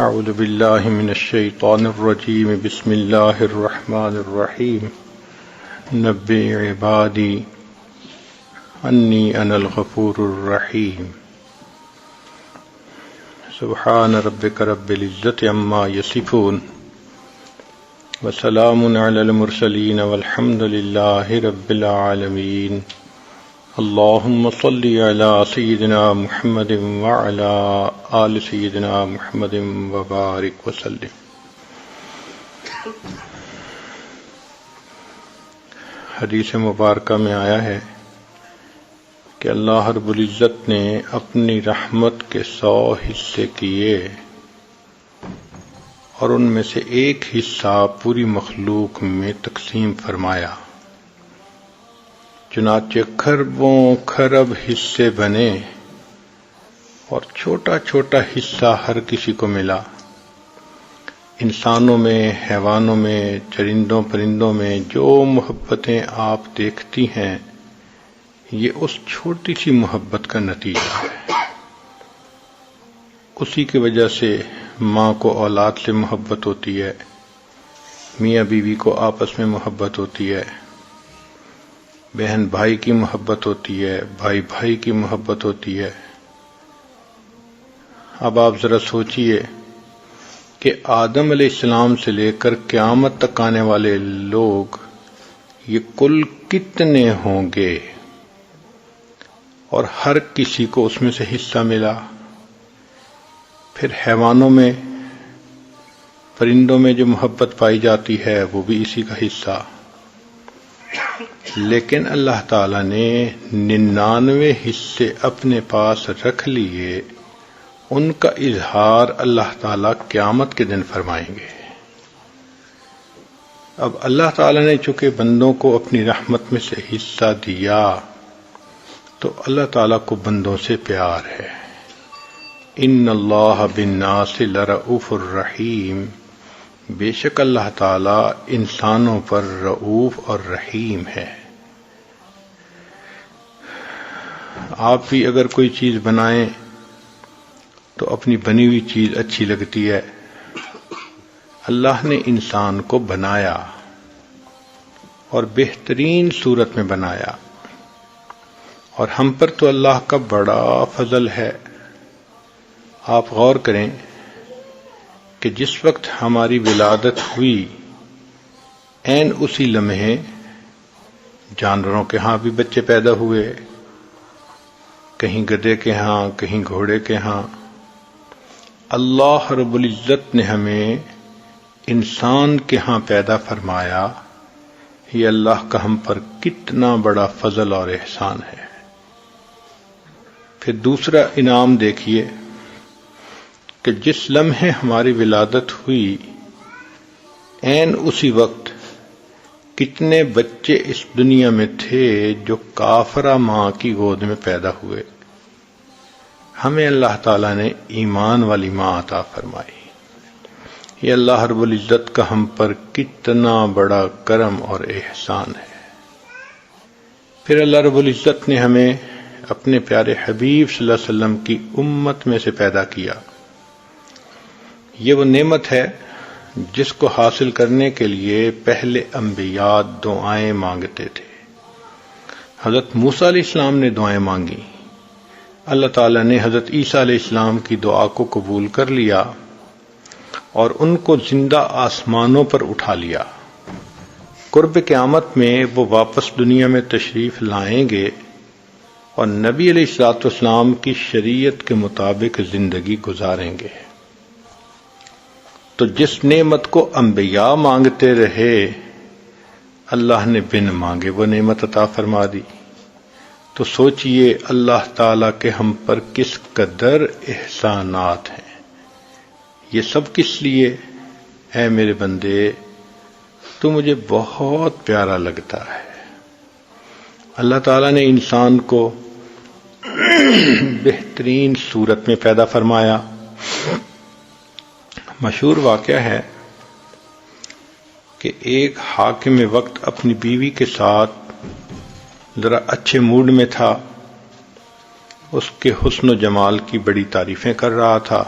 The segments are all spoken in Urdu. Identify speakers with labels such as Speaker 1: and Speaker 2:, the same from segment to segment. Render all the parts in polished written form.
Speaker 1: أعوذ بالله من الشيطان الرجيم بسم الله الرحمن الرحيم نبئ عبادي أني أنا الغفور الرحيم سبحان ربك رب العزة عما يصفون وسلام على المرسلين والحمد لله رب العالمين اللهم صل على سيدنا محمد وعلى آل سيدنا محمد وبارك وسلم۔ حدیث مبارکہ میں آیا ہے کہ اللہ رب العزت نے اپنی رحمت کے 100 حصے کیے اور ان میں سے ایک حصہ پوری مخلوق میں تقسیم فرمایا، چنانچہ خربوں خرب حصے بنے اور چھوٹا چھوٹا حصہ ہر کسی کو ملا۔ انسانوں میں، حیوانوں میں، چرندوں پرندوں میں جو محبتیں آپ دیکھتی ہیں یہ اس چھوٹی سی محبت کا نتیجہ ہے۔ اسی کی وجہ سے ماں کو اولاد سے محبت ہوتی ہے، میاں بیوی کو آپس میں محبت ہوتی ہے، بہن بھائی کی محبت ہوتی ہے، بھائی بھائی کی محبت ہوتی ہے۔ اب آپ ذرا سوچئے کہ آدم علیہ السلام سے لے کر قیامت تک آنے والے لوگ یہ کل کتنے ہوں گے، اور ہر کسی کو اس میں سے حصہ ملا۔ پھر حیوانوں میں، پرندوں میں جو محبت پائی جاتی ہے وہ بھی اسی کا حصہ، لیکن اللہ تعالیٰ نے 99 حصے اپنے پاس رکھ لیے، ان کا اظہار اللہ تعالیٰ قیامت کے دن فرمائیں گے۔ اب اللہ تعالیٰ نے چونکہ بندوں کو اپنی رحمت میں سے حصہ دیا تو اللہ تعالیٰ کو بندوں سے پیار ہے۔ ان اللہ بالناس لرؤوف الرحیم، بے شک اللہ تعالیٰ انسانوں پر رؤوف اور رحیم ہے۔ آپ بھی اگر کوئی چیز بنائیں تو اپنی بنی ہوئی چیز اچھی لگتی ہے۔ اللہ نے انسان کو بنایا اور بہترین صورت میں بنایا، اور ہم پر تو اللہ کا بڑا فضل ہے۔ آپ غور کریں کہ جس وقت ہماری ولادت ہوئی عین اسی لمحے جانوروں کے ہاں بھی بچے پیدا ہوئے، کہیں گدھے کے ہاں، کہیں گھوڑے کے ہاں۔ اللہ رب العزت نے ہمیں انسان کے ہاں پیدا فرمایا، یہ اللہ کا ہم پر کتنا بڑا فضل اور احسان ہے۔ پھر دوسرا انعام دیکھیے کہ جس لمحے ہماری ولادت ہوئی عین اسی وقت کتنے بچے اس دنیا میں تھے جو کافرہ ماں کی گود میں پیدا ہوئے۔ ہمیں اللہ تعالیٰ نے ایمان والی ماں عطا فرمائی۔ یہ اللہ رب العزت کا ہم پر کتنا بڑا کرم اور احسان ہے۔ پھر اللہ رب العزت نے ہمیں اپنے پیارے حبیب صلی اللہ علیہ وسلم کی امت میں سے پیدا کیا۔ یہ وہ نعمت ہے جس کو حاصل کرنے کے لیے پہلے انبیاء دعائیں مانگتے تھے۔ حضرت موسیٰ علیہ السلام نے دعائیں مانگی، اللہ تعالیٰ نے حضرت عیسیٰ علیہ السلام کی دعا کو قبول کر لیا اور ان کو زندہ آسمانوں پر اٹھا لیا۔ قرب قیامت میں وہ واپس دنیا میں تشریف لائیں گے اور نبی علیہ الصلوۃ والسلام کی شریعت کے مطابق زندگی گزاریں گے۔ تو جس نعمت کو انبیاء مانگتے رہے اللہ نے بن مانگے وہ نعمت عطا فرما دی۔ تو سوچئے اللہ تعالیٰ کے ہم پر کس قدر احسانات ہیں۔ یہ سب کس لیے؟ اے میرے بندے، تو مجھے بہت پیارا لگتا ہے۔ اللہ تعالیٰ نے انسان کو بہترین صورت میں پیدا فرمایا۔ مشہور واقعہ ہے کہ ایک حاکم وقت اپنی بیوی کے ساتھ ذرا اچھے موڈ میں تھا، اس کے حسن و جمال کی بڑی تعریفیں کر رہا تھا۔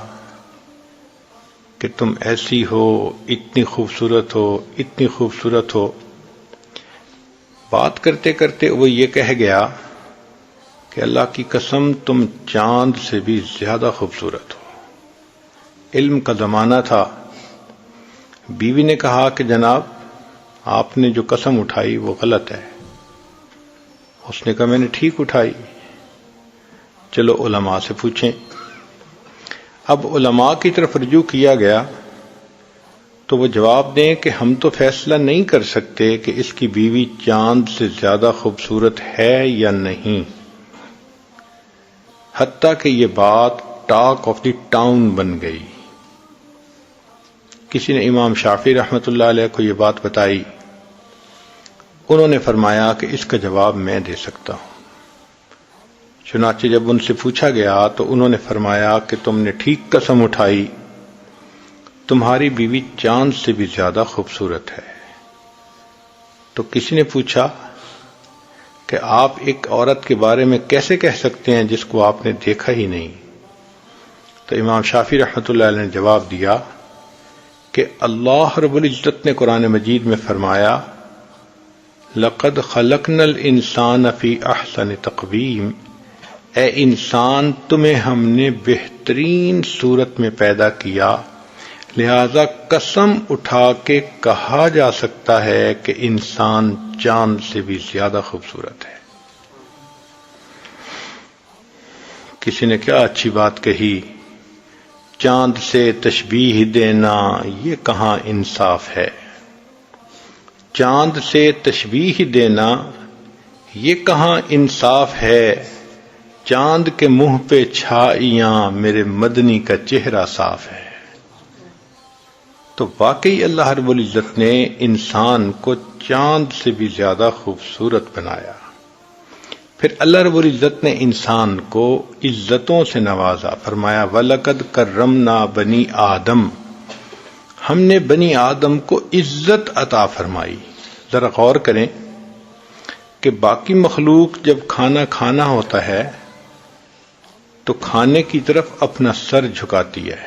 Speaker 1: کہ تم ایسی ہو، اتنی خوبصورت ہو، اتنی خوبصورت ہو. بات کرتے کرتے وہ یہ کہہ گیا کہ اللہ کی قسم تم چاند سے بھی زیادہ خوبصورت ہو. علم کا زمانہ تھا. بیوی نے کہا کہ جناب آپ نے جو قسم اٹھائی وہ غلط ہے. اس نے کہا میں نے ٹھیک اٹھائی. چلو علماء سے پوچھیں. اب علماء کی طرف رجوع کیا گیا تو وہ جواب دیں کہ ہم تو فیصلہ نہیں کر سکتے کہ اس کی بیوی چاند سے زیادہ خوبصورت ہے یا نہیں، حتیٰ کہ یہ بات ٹاک آف دی ٹاؤن بن گئی. کسی نے امام شافعی رحمۃ اللہ علیہ کو یہ بات بتائی. انہوں نے فرمایا کہ اس کا جواب میں دے سکتا ہوں. چنانچہ جب ان سے پوچھا گیا تو انہوں نے فرمایا کہ تم نے ٹھیک قسم اٹھائی، تمہاری بیوی چاند سے بھی زیادہ خوبصورت ہے. تو کسی نے پوچھا کہ آپ ایک عورت کے بارے میں کیسے کہہ سکتے ہیں جس کو آپ نے دیکھا ہی نہیں؟ تو امام شافعی رحمۃ اللہ علیہ نے جواب دیا کہ اللہ رب العزت نے قرآن مجید میں فرمایا لَقَدْ خَلَقْنَا الْإِنسَانَ فِي أَحْسَنِ تَقْوِيمٍ، اے انسان تمہیں ہم نے بہترین صورت میں پیدا کیا، لہذا قسم اٹھا کے کہا جا سکتا ہے کہ انسان چاند سے بھی زیادہ خوبصورت ہے. کسی نے کیا اچھی بات کہی، چاند سے تشبیہ دینا یہ کہاں انصاف ہے. چاند سے تشبیہ دینا یہ کہاں انصاف ہے. چاند کے منہ پہ چھائیاں میرے مدنی کا چہرہ صاف ہے. تو واقعی اللہ رب العزت نے انسان کو چاند سے بھی زیادہ خوبصورت بنایا. پھر اللہ رب العزت نے انسان کو عزتوں سے نوازا. فرمایا وَلَقَدْ كَرَّمْنَا بَنِي آدم، ہم نے بنی آدم کو عزت عطا فرمائی. ذرا غور کریں کہ باقی مخلوق جب کھانا کھانا ہوتا ہے تو کھانے کی طرف اپنا سر جھکاتی ہے.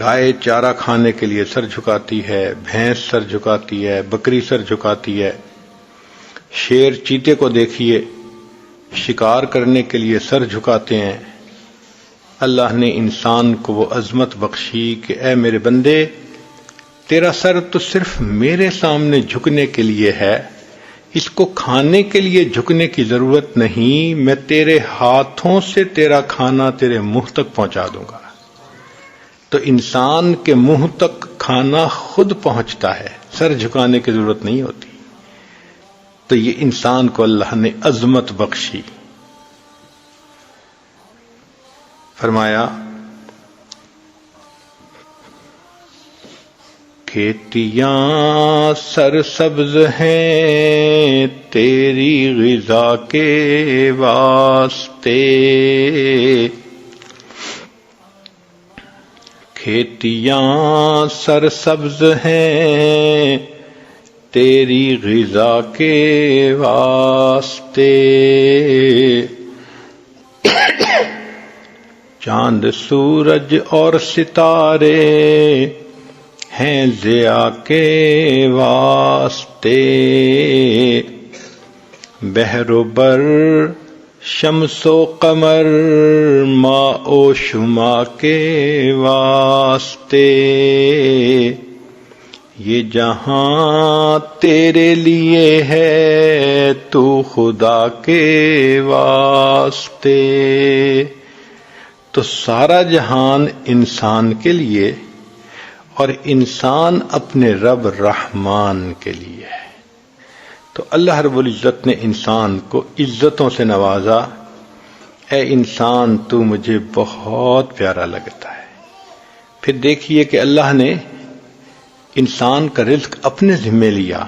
Speaker 1: گائے چارہ کھانے کے لیے سر جھکاتی ہے، بھینس سر جھکاتی ہے، بکری سر جھکاتی ہے. شیر چیتے کو دیکھیے شکار کرنے کے لیے سر جھکاتے ہیں. اللہ نے انسان کو وہ عظمت بخشی کہ اے میرے بندے تیرا سر تو صرف میرے سامنے جھکنے کے لیے ہے، اس کو کھانے کے لیے جھکنے کی ضرورت نہیں، میں تیرے ہاتھوں سے تیرا کھانا تیرے منہ تک پہنچا دوں گا. تو انسان کے منہ تک کھانا خود پہنچتا ہے، سر جھکانے کی ضرورت نہیں ہوتی. تو یہ انسان کو اللہ نے عظمت بخشی. فرمایا کھیتیاں سرسبز ہیں تیری غذا کے واسطے، کھیتیاں سرسبز ہیں تیری غذا کے واسطے، چاند سورج اور ستارے ہیں ضیاء کے واسطے، بحر و بر شمس و قمر ماء و شما کے واسطے، یہ جہاں تیرے لیے ہے تو خدا کے واسطے. تو سارا جہان انسان کے لیے اور انسان اپنے رب رحمان کے لیے ہے. تو اللہ رب العزت نے انسان کو عزتوں سے نوازا. اے انسان تو مجھے بہت پیارا لگتا ہے. پھر دیکھیے کہ اللہ نے انسان کا رزق اپنے ذمے لیا.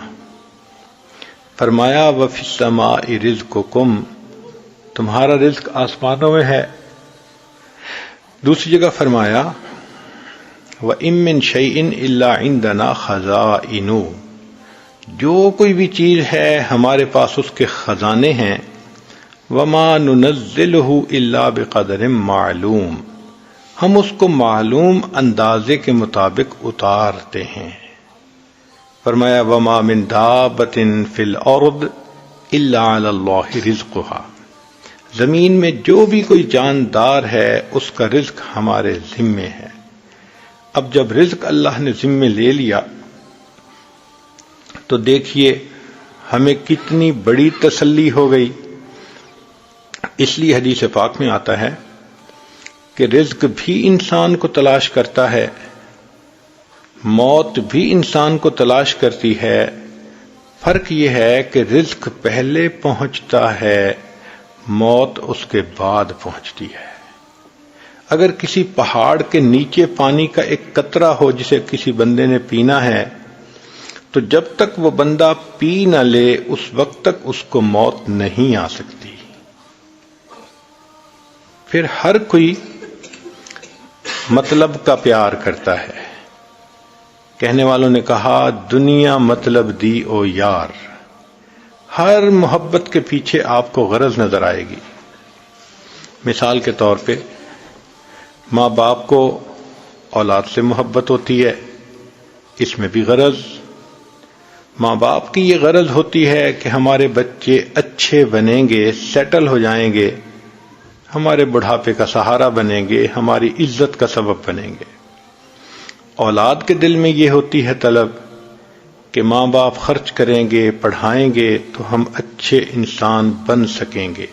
Speaker 1: فرمایا وَفِي السَّمَاءِ رِزْقُكُمْ، تمہارا رزق آسمانوں میں ہے. دوسری جگہ فرمایا وَإِن مِّن شَيْءٍ إِلَّا عِندَنَا خَزَائِنُ، جو کوئی بھی چیز ہے ہمارے پاس اس کے خزانے ہیں. وَمَا نُنَزِّلُهُ إِلَّا بِقَدْرٍ مَّعْلُومٍ، ہم اس کو معلوم اندازے کے مطابق اتارتے ہیں۔ فرمایا وما من دابۃ فی الارض الا علی اللہ رزقھا، زمین میں جو بھی کوئی جاندار ہے اس کا رزق ہمارے ذمے ہے۔ اب جب رزق اللہ نے ذمے لے لیا تو دیکھیے ہمیں کتنی بڑی تسلی ہو گئی۔ اس لیے حدیث پاک میں آتا ہے کہ رزق بھی انسان کو تلاش کرتا ہے، موت بھی انسان کو تلاش کرتی ہے، فرق یہ ہے کہ رزق پہلے پہنچتا ہے، موت اس کے بعد پہنچتی ہے۔ اگر کسی پہاڑ کے نیچے پانی کا ایک قطرہ ہو جسے کسی بندے نے پینا ہے تو جب تک وہ بندہ پی نہ لے اس وقت تک اس کو موت نہیں آ سکتی۔ پھر ہر کوئی مطلب کا پیار کرتا ہے۔ کہنے والوں نے کہا دنیا مطلب دی او یار، ہر محبت کے پیچھے آپ کو غرض نظر آئے گی۔ مثال کے طور پہ ماں باپ کو اولاد سے محبت ہوتی ہے، اس میں بھی غرض۔ ماں باپ کی یہ غرض ہوتی ہے کہ ہمارے بچے اچھے بنیں گے، سیٹل ہو جائیں گے، ہمارے بڑھاپے کا سہارا بنیں گے، ہماری عزت کا سبب بنیں گے۔ اولاد کے دل میں یہ ہوتی ہے طلب کہ ماں باپ خرچ کریں گے، پڑھائیں گے تو ہم اچھے انسان بن سکیں گے۔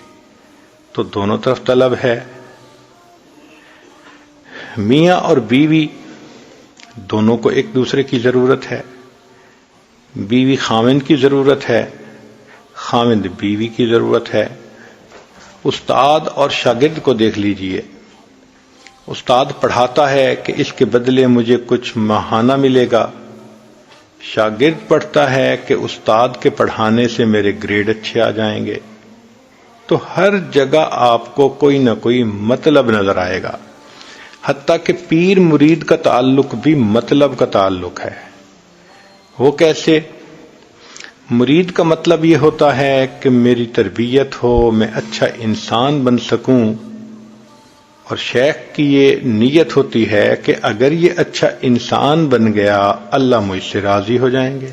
Speaker 1: تو دونوں طرف طلب ہے۔ میاں اور بیوی دونوں کو ایک دوسرے کی ضرورت ہے، بیوی خاوند کی ضرورت ہے، خاوند بیوی کی ضرورت ہے۔ استاد اور شاگرد کو دیکھ لیجئے، استاد پڑھاتا ہے کہ اس کے بدلے مجھے کچھ ماہانہ ملے گا، شاگرد پڑھتا ہے کہ استاد کے پڑھانے سے میرے گریڈ اچھے آ جائیں گے۔ تو ہر جگہ آپ کو کوئی نہ کوئی مطلب نظر آئے گا، حتیٰ کہ پیر مرید کا تعلق بھی مطلب کا تعلق ہے۔ وہ کیسے؟ مرید کا مطلب یہ ہوتا ہے کہ میری تربیت ہو، میں اچھا انسان بن سکوں، اور شیخ کی یہ نیت ہوتی ہے کہ اگر یہ اچھا انسان بن گیا اللہ مجھ سے راضی ہو جائیں گے۔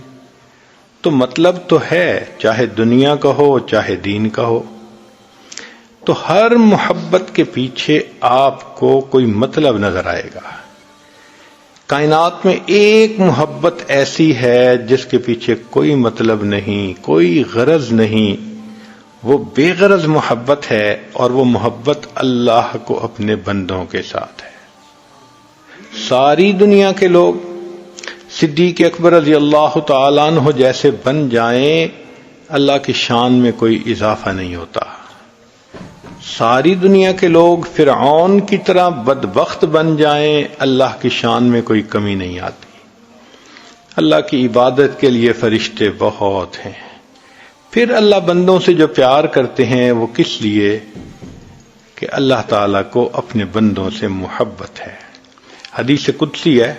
Speaker 1: تو مطلب تو ہے، چاہے دنیا کا ہو چاہے دین کا ہو۔ تو ہر محبت کے پیچھے آپ کو کوئی مطلب نظر آئے گا۔ کائنات میں ایک محبت ایسی ہے جس کے پیچھے کوئی مطلب نہیں، کوئی غرض نہیں، وہ بے غرض محبت ہے، اور وہ محبت اللہ کو اپنے بندوں کے ساتھ ہے۔ ساری دنیا کے لوگ صدیق اکبر رضی اللہ تعالیٰ عنہ جیسے بن جائیں، اللہ کی شان میں کوئی اضافہ نہیں ہوتا۔ ساری دنیا کے لوگ فرعون کی طرح بدبخت بن جائیں، اللہ کی شان میں کوئی کمی نہیں آتی۔ اللہ کی عبادت کے لیے فرشتے بہت ہیں۔ پھر اللہ بندوں سے جو پیار کرتے ہیں وہ کس لیے؟ کہ اللہ تعالیٰ کو اپنے بندوں سے محبت ہے۔ حدیث قدسی ہے،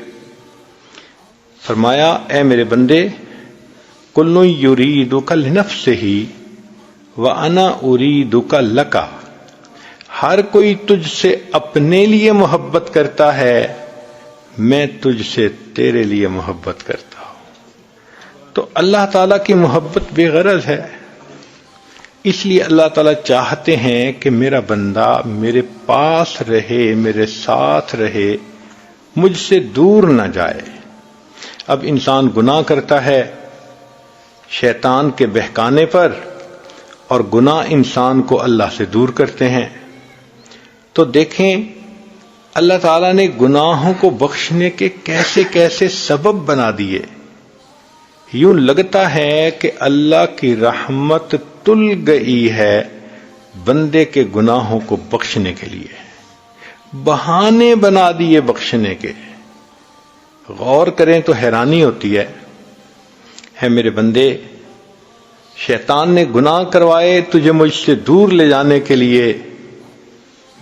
Speaker 1: فرمایا اے میرے بندے، کل یریدک لنفسہ وانا اریدک لک، ہر کوئی تجھ سے اپنے لیے محبت کرتا ہے، میں تجھ سے تیرے لیے محبت کرتا ہوں۔ تو اللہ تعالیٰ کی محبت بے غرض ہے، اس لیے اللہ تعالیٰ چاہتے ہیں کہ میرا بندہ میرے پاس رہے، میرے ساتھ رہے، مجھ سے دور نہ جائے۔ اب انسان گناہ کرتا ہے شیطان کے بہکانے پر، اور گناہ انسان کو اللہ سے دور کرتے ہیں۔ تو دیکھیں اللہ تعالیٰ نے گناہوں کو بخشنے کے کیسے کیسے سبب بنا دیے۔ یوں لگتا ہے کہ اللہ کی رحمت تل گئی ہے بندے کے گناہوں کو بخشنے کے لیے، بہانے بنا دیے بخشنے کے۔ غور کریں تو حیرانی ہوتی ہے میرے بندے، شیطان نے گناہ کروائے تجھے مجھ سے دور لے جانے کے لیے،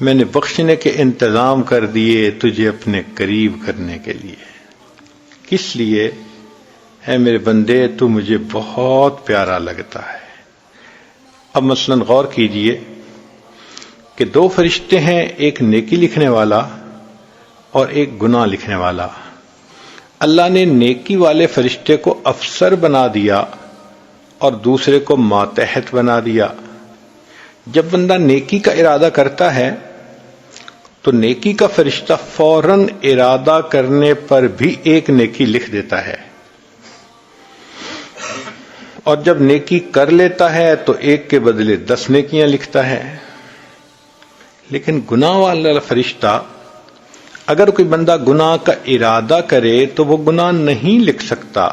Speaker 1: میں نے بخشنے کے انتظام کر دیے تجھے اپنے قریب کرنے کے لیے۔ کس لیے؟ اے میرے بندے تو مجھے بہت پیارا لگتا ہے۔ اب مثلا غور کیجئے کہ دو فرشتے ہیں، ایک نیکی لکھنے والا اور ایک گناہ لکھنے والا۔ اللہ نے نیکی والے فرشتے کو افسر بنا دیا اور دوسرے کو ماتحت بنا دیا۔ جب بندہ نیکی کا ارادہ کرتا ہے تو نیکی کا فرشتہ فوراً ارادہ کرنے پر بھی ایک نیکی لکھ دیتا ہے، اور جب نیکی کر لیتا ہے تو ایک کے بدلے 10 نیکیاں لکھتا ہے۔ لیکن گناہ والا فرشتہ، اگر کوئی بندہ گناہ کا ارادہ کرے تو وہ گناہ نہیں لکھ سکتا،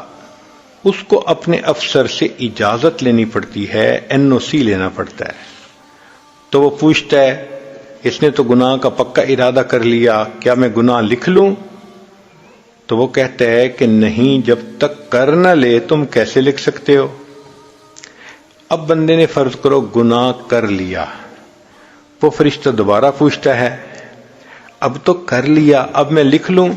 Speaker 1: اس کو اپنے افسر سے اجازت لینی پڑتی ہے، NOC لینا پڑتا ہے۔ تو وہ پوچھتا ہے، اس نے تو گناہ کا پکا ارادہ کر لیا، کیا میں گناہ لکھ لوں؟ تو وہ کہتا ہے کہ نہیں، جب تک کر نہ لے تم کیسے لکھ سکتے ہو؟ اب بندے نے فرض کرو گناہ کر لیا، وہ فرشتہ دوبارہ پوچھتا ہے، اب تو کر لیا، اب میں لکھ لوں؟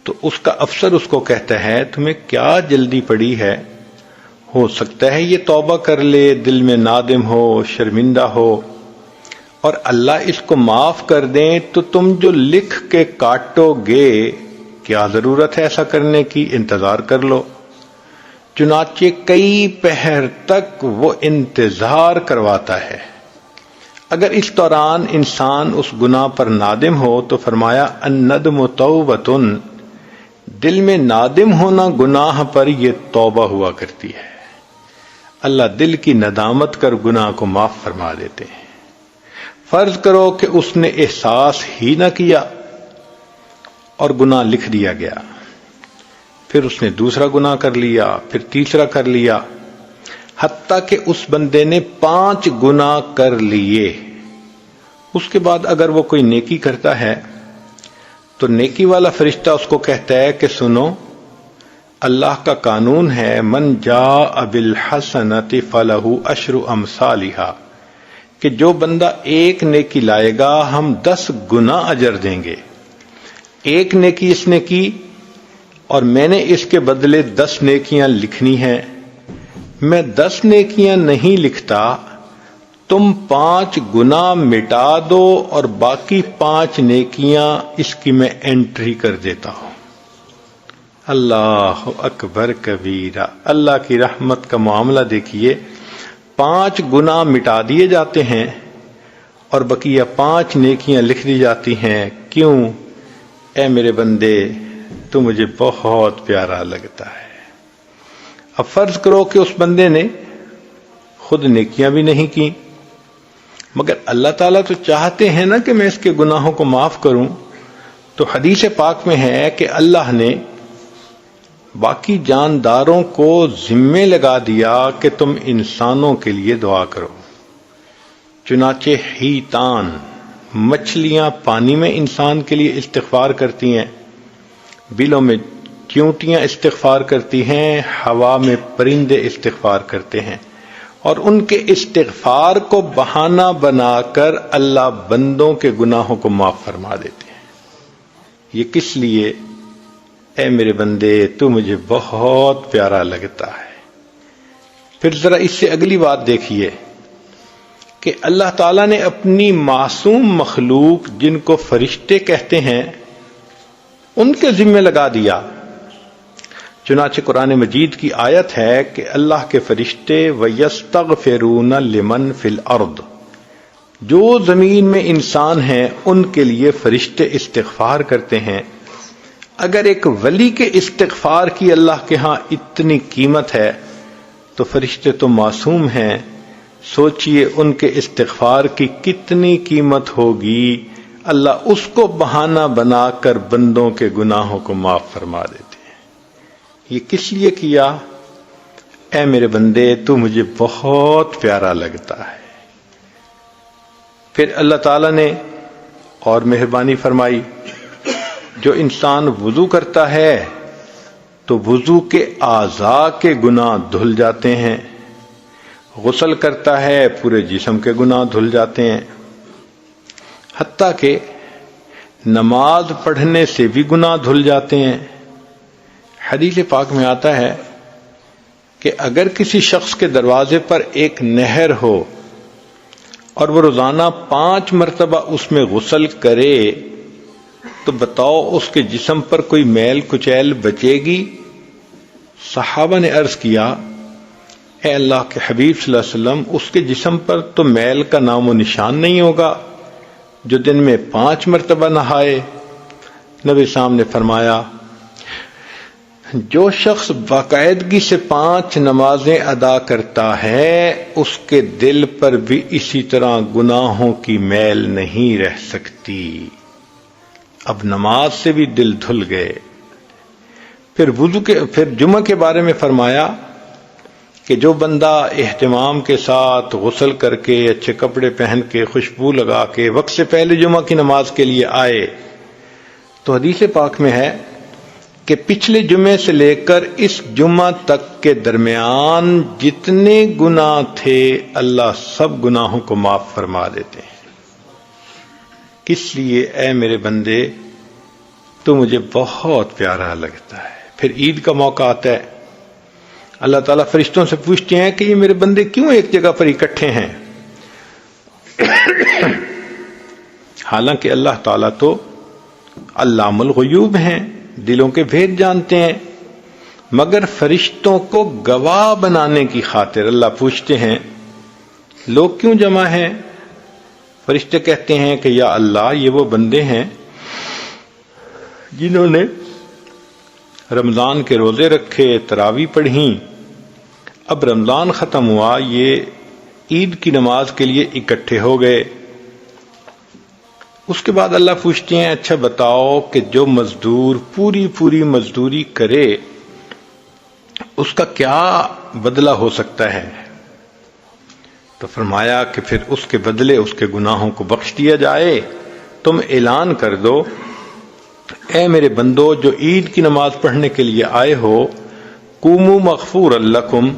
Speaker 1: تو اس کا افسر اس کو کہتا ہے، تمہیں کیا جلدی پڑی ہے؟ ہو سکتا ہے یہ توبہ کر لے، دل میں نادم ہو، شرمندہ ہو، اور اللہ اس کو معاف کر دیں تو تم جو لکھ کے کاٹو گے، کیا ضرورت ہے ایسا کرنے کی؟ انتظار کر لو۔ چنانچہ کئی پہر تک وہ انتظار کرواتا ہے۔ اگر اس دوران انسان اس گناہ پر نادم ہو تو فرمایا الندم توبۃ، دل میں نادم ہونا گناہ پر یہ توبہ ہوا کرتی ہے۔ اللہ دل کی ندامت کر گناہ کو معاف فرما دیتے ہیں۔ فرض کرو کہ اس نے احساس ہی نہ کیا اور گناہ لکھ دیا گیا، پھر اس نے دوسرا گناہ کر لیا، پھر تیسرا کر لیا، حتیٰ کہ اس بندے نے 5 گناہ کر لیے۔ اس کے بعد اگر وہ کوئی نیکی کرتا ہے تو نیکی والا فرشتہ اس کو کہتا ہے کہ سنو، اللہ کا قانون ہے من جاء بالحسنۃ فلہ عشر امثالھا، کہ جو بندہ ایک نیکی لائے گا ہم 10 گنا اجر دیں گے۔ ایک نیکی اس نے کی اور میں نے اس کے بدلے 10 نیکیاں لکھنی ہیں۔ میں 10 نیکیاں نہیں لکھتا، تم 5 گنا مٹا دو اور باقی 5 نیکیاں اس کی میں انٹری کر دیتا ہوں۔ اللہ اکبر کبیرہ، اللہ کی رحمت کا معاملہ دیکھیے، 5 گناہ مٹا دیے جاتے ہیں اور بقیہ 5 نیکیاں لکھ دی جاتی ہیں۔ کیوں؟ اے میرے بندے، تو مجھے بہت پیارا لگتا ہے۔ اب فرض کرو کہ اس بندے نے خود نیکیاں بھی نہیں کی، مگر اللہ تعالیٰ تو چاہتے ہیں نا کہ میں اس کے گناہوں کو معاف کروں، تو حدیث پاک میں ہے کہ اللہ نے باقی جانداروں کو ذمے لگا دیا کہ تم انسانوں کے لیے دعا کرو۔ چنانچہ حیتان، مچھلیاں پانی میں انسان کے لیے استغفار کرتی ہیں، بلوں میں چیونٹیاں استغفار کرتی ہیں، ہوا میں پرندے استغفار کرتے ہیں، اور ان کے استغفار کو بہانہ بنا کر اللہ بندوں کے گناہوں کو معاف فرما دیتے ہیں۔ یہ کس لیے؟ اے میرے بندے، تو مجھے بہت پیارا لگتا ہے۔ پھر ذرا اس سے اگلی بات دیکھیے کہ اللہ تعالیٰ نے اپنی معصوم مخلوق جن کو فرشتے کہتے ہیں ان کے ذمہ لگا دیا۔ چنانچہ قرآن مجید کی آیت ہے کہ اللہ کے فرشتے وَيَسْتَغْفِرُونَ لِمَنْ فِي الْأَرْضِ، جو زمین میں انسان ہیں ان کے لیے فرشتے استغفار کرتے ہیں۔ اگر ایک ولی کے استغفار کی اللہ کے ہاں اتنی قیمت ہے تو فرشتے تو معصوم ہیں، سوچئے ان کے استغفار کی کتنی قیمت ہوگی۔ اللہ اس کو بہانہ بنا کر بندوں کے گناہوں کو معاف فرما دیتے ہیں۔ یہ کس لیے کیا؟ اے میرے بندے، تو مجھے بہت پیارا لگتا ہے۔ پھر اللہ تعالیٰ نے اور مہربانی فرمائی، جو انسان وضو کرتا ہے تو وضو کے اعضاء کے گناہ دھل جاتے ہیں، غسل کرتا ہے پورے جسم کے گناہ دھل جاتے ہیں، حتیٰ کہ نماز پڑھنے سے بھی گناہ دھل جاتے ہیں۔ حدیث پاک میں آتا ہے کہ اگر کسی شخص کے دروازے پر ایک نہر ہو اور وہ روزانہ 5 مرتبہ اس میں غسل کرے تو بتاؤ اس کے جسم پر کوئی میل کچیل بچے گی؟ صحابہ نے عرض کیا اے اللہ کے حبیب صلی اللہ علیہ وسلم، اس کے جسم پر تو میل کا نام و نشان نہیں ہوگا جو دن میں 5 مرتبہ نہائے۔ نبی صاحب نے فرمایا جو شخص باقاعدگی سے 5 نمازیں ادا کرتا ہے اس کے دل پر بھی اسی طرح گناہوں کی میل نہیں رہ سکتی۔ اب نماز سے بھی دل دھل گئے۔ پھر جمعہ کے بارے میں فرمایا کہ جو بندہ اہتمام کے ساتھ غسل کر کے اچھے کپڑے پہن کے خوشبو لگا کے وقت سے پہلے جمعہ کی نماز کے لیے آئے، تو حدیث پاک میں ہے کہ پچھلے جمعے سے لے کر اس جمعہ تک کے درمیان جتنے گناہ تھے اللہ سب گناہوں کو معاف فرما دیتے ہیں۔ کس لیے اے میرے بندے تو مجھے بہت پیارا لگتا ہے۔ پھر عید کا موقع آتا ہے، اللہ تعالیٰ فرشتوں سے پوچھتے ہیں کہ یہ میرے بندے کیوں ایک جگہ پر اکٹھے ہیں؟ حالانکہ اللہ تعالیٰ تو علام الغیوب ہیں، دلوں کے بھید جانتے ہیں، مگر فرشتوں کو گواہ بنانے کی خاطر اللہ پوچھتے ہیں لوگ کیوں جمع ہیں؟ فرشتے کہتے ہیں کہ یا اللہ یہ وہ بندے ہیں جنہوں نے رمضان کے روزے رکھے، تراویح پڑھی، اب رمضان ختم ہوا، یہ عید کی نماز کے لیے اکٹھے ہو گئے۔ اس کے بعد اللہ پوچھتے ہیں اچھا بتاؤ کہ جو مزدور پوری مزدوری کرے اس کا کیا بدلہ ہو سکتا ہے؟ تو فرمایا کہ پھر اس کے بدلے اس کے گناہوں کو بخش دیا جائے۔ تم اعلان کر دو اے میرے بندو جو عید کی نماز پڑھنے کے لیے آئے ہو، قوموا مغفورا لکم،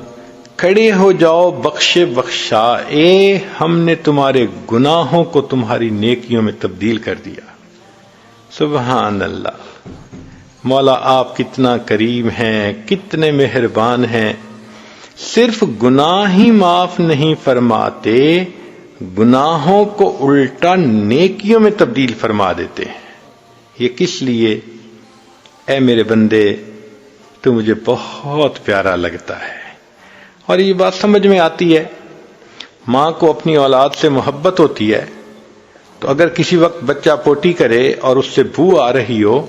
Speaker 1: کھڑے ہو جاؤ بخشے بخشائے، ہم نے تمہارے گناہوں کو تمہاری نیکیوں میں تبدیل کر دیا۔ سبحان اللہ، مولا آپ کتنا کریم ہیں، کتنے مہربان ہیں، صرف گناہ ہی معاف نہیں فرماتے، گناہوں کو الٹا نیکیوں میں تبدیل فرما دیتے ہیں۔ یہ کس لیے؟ اے میرے بندے تو مجھے بہت پیارا لگتا ہے۔ اور یہ بات سمجھ میں آتی ہے، ماں کو اپنی اولاد سے محبت ہوتی ہے، تو اگر کسی وقت بچہ پوٹی کرے اور اس سے بو آ رہی ہو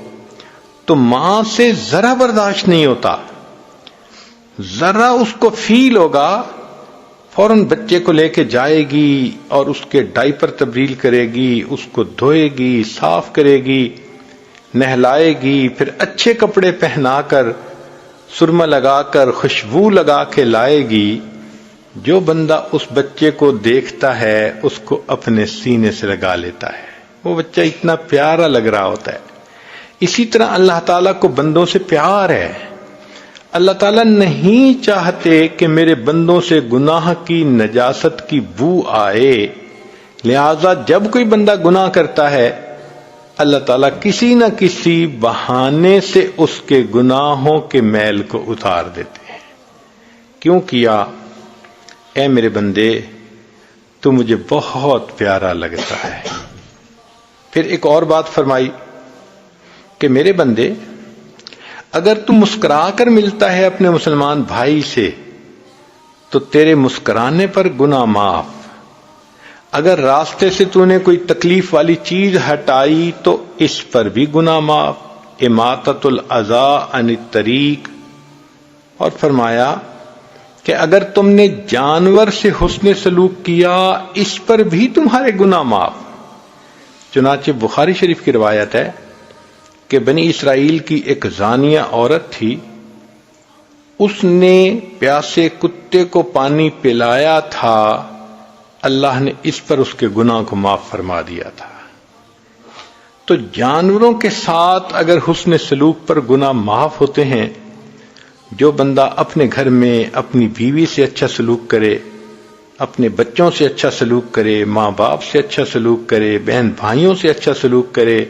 Speaker 1: تو ماں سے ذرا برداشت نہیں ہوتا، ذرا اس کو فیل ہوگا، فوراً بچے کو لے کے جائے گی اور اس کے ڈائپر تبدیل کرے گی، اس کو دھوئے گی، صاف کرے گی، نہلائے گی، پھر اچھے کپڑے پہنا کر سرما لگا کر خوشبو لگا کے لائے گی۔ جو بندہ اس بچے کو دیکھتا ہے اس کو اپنے سینے سے لگا لیتا ہے، وہ بچہ اتنا پیارا لگ رہا ہوتا ہے۔ اسی طرح اللہ تعالیٰ کو بندوں سے پیار ہے۔ اللہ تعالیٰ نہیں چاہتے کہ میرے بندوں سے گناہ کی نجاست کی بو آئے، لہذا جب کوئی بندہ گناہ کرتا ہے اللہ تعالیٰ کسی نہ کسی بہانے سے اس کے گناہوں کے میل کو اتار دیتے ہیں۔ کیوں کیا؟ اے میرے بندے تو مجھے بہت پیارا لگتا ہے۔ پھر ایک اور بات فرمائی کہ میرے بندے اگر تو مسکرا کر ملتا ہے اپنے مسلمان بھائی سے تو تیرے مسکرانے پر گناہ معاف، اگر راستے سے تو نے کوئی تکلیف والی چیز ہٹائی تو اس پر بھی گناہ معاف، اماطۃ الاذی عن الطریق۔ اور فرمایا کہ اگر تم نے جانور سے حسن سلوک کیا اس پر بھی تمہارے گناہ معاف۔ چنانچہ بخاری شریف کی روایت ہے کہ بنی اسرائیل کی ایک زانیہ عورت تھی، اس نے پیاسے کتے کو پانی پلایا تھا، اللہ نے اس پر اس کے گناہ کو معاف فرما دیا تھا۔ تو جانوروں کے ساتھ اگر حسن سلوک پر گناہ معاف ہوتے ہیں، جو بندہ اپنے گھر میں اپنی بیوی سے اچھا سلوک کرے، اپنے بچوں سے اچھا سلوک کرے، ماں باپ سے اچھا سلوک کرے، بہن بھائیوں سے اچھا سلوک کرے،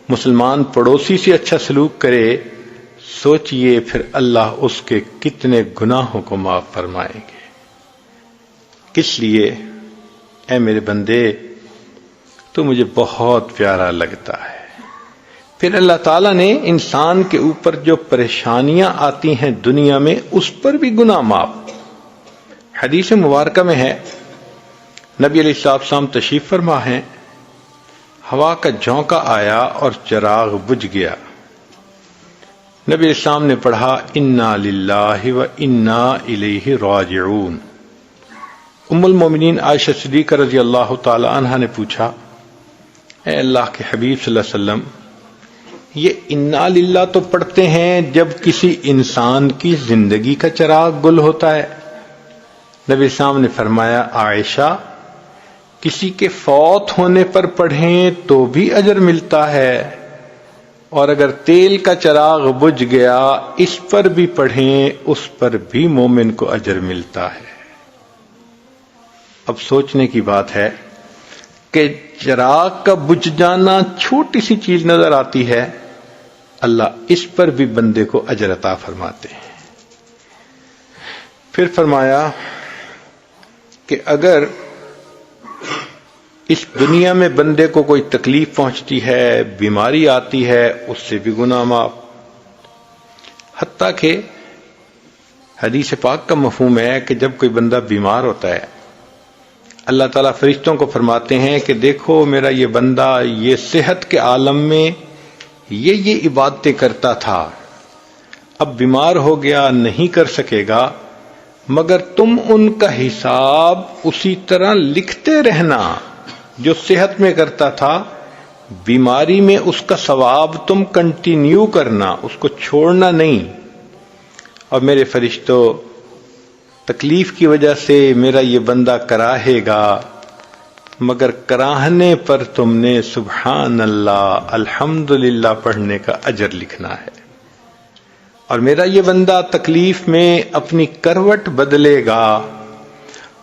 Speaker 1: مسلمان پڑوسی سے اچھا سلوک کرے، سوچئے پھر اللہ اس کے کتنے گناہوں کو معاف فرمائیں گے۔ کس لیے؟ اے میرے بندے تو مجھے بہت پیارا لگتا ہے۔ پھر اللہ تعالیٰ نے انسان کے اوپر جو پریشانیاں آتی ہیں دنیا میں اس پر بھی گناہ معاف۔ حدیث مبارکہ میں ہے، نبی علیہ السلام تشریف فرما ہیں، ہوا کا جھونکا آیا اور چراغ بجھ گیا۔ نبی علیہ السلام نے پڑھا انا للہ و انا الیہ راجعون۔ ام المومنین عائشہ صدیقہ رضی اللہ تعالی عنہا نے پوچھا، اے اللہ کے حبیب صلی اللہ علیہ وسلم، یہ انا للہ تو پڑھتے ہیں جب کسی انسان کی زندگی کا چراغ گل ہوتا ہے۔ نبی السلام نے فرمایا، عائشہ کسی کے فوت ہونے پر پڑھیں تو بھی اجر ملتا ہے، اور اگر تیل کا چراغ بجھ گیا اس پر بھی پڑھیں اس پر بھی مومن کو اجر ملتا ہے۔ اب سوچنے کی بات ہے کہ چراغ کا بجھ جانا چھوٹی سی چیز نظر آتی ہے، اللہ اس پر بھی بندے کو اجر عطا فرماتے ہیں۔ پھر فرمایا کہ اگر اس دنیا میں بندے کو کوئی تکلیف پہنچتی ہے، بیماری آتی ہے، اس سے بھی گناہ معاف۔ حتیٰ کہ حدیث پاک کا مفہوم ہے کہ جب کوئی بندہ بیمار ہوتا ہے، اللہ تعالیٰ فرشتوں کو فرماتے ہیں کہ دیکھو میرا یہ بندہ یہ صحت کے عالم میں یہ عبادتیں کرتا تھا، اب بیمار ہو گیا نہیں کر سکے گا، مگر تم ان کا حساب اسی طرح لکھتے رہنا جو صحت میں کرتا تھا، بیماری میں اس کا ثواب تم کنٹینیو کرنا، اس کو چھوڑنا نہیں۔ اور میرے فرشتوں تکلیف کی وجہ سے میرا یہ بندہ کراہے گا، مگر کراہنے پر تم نے سبحان اللہ الحمدللہ پڑھنے کا اجر لکھنا ہے۔ اور میرا یہ بندہ تکلیف میں اپنی کروٹ بدلے گا،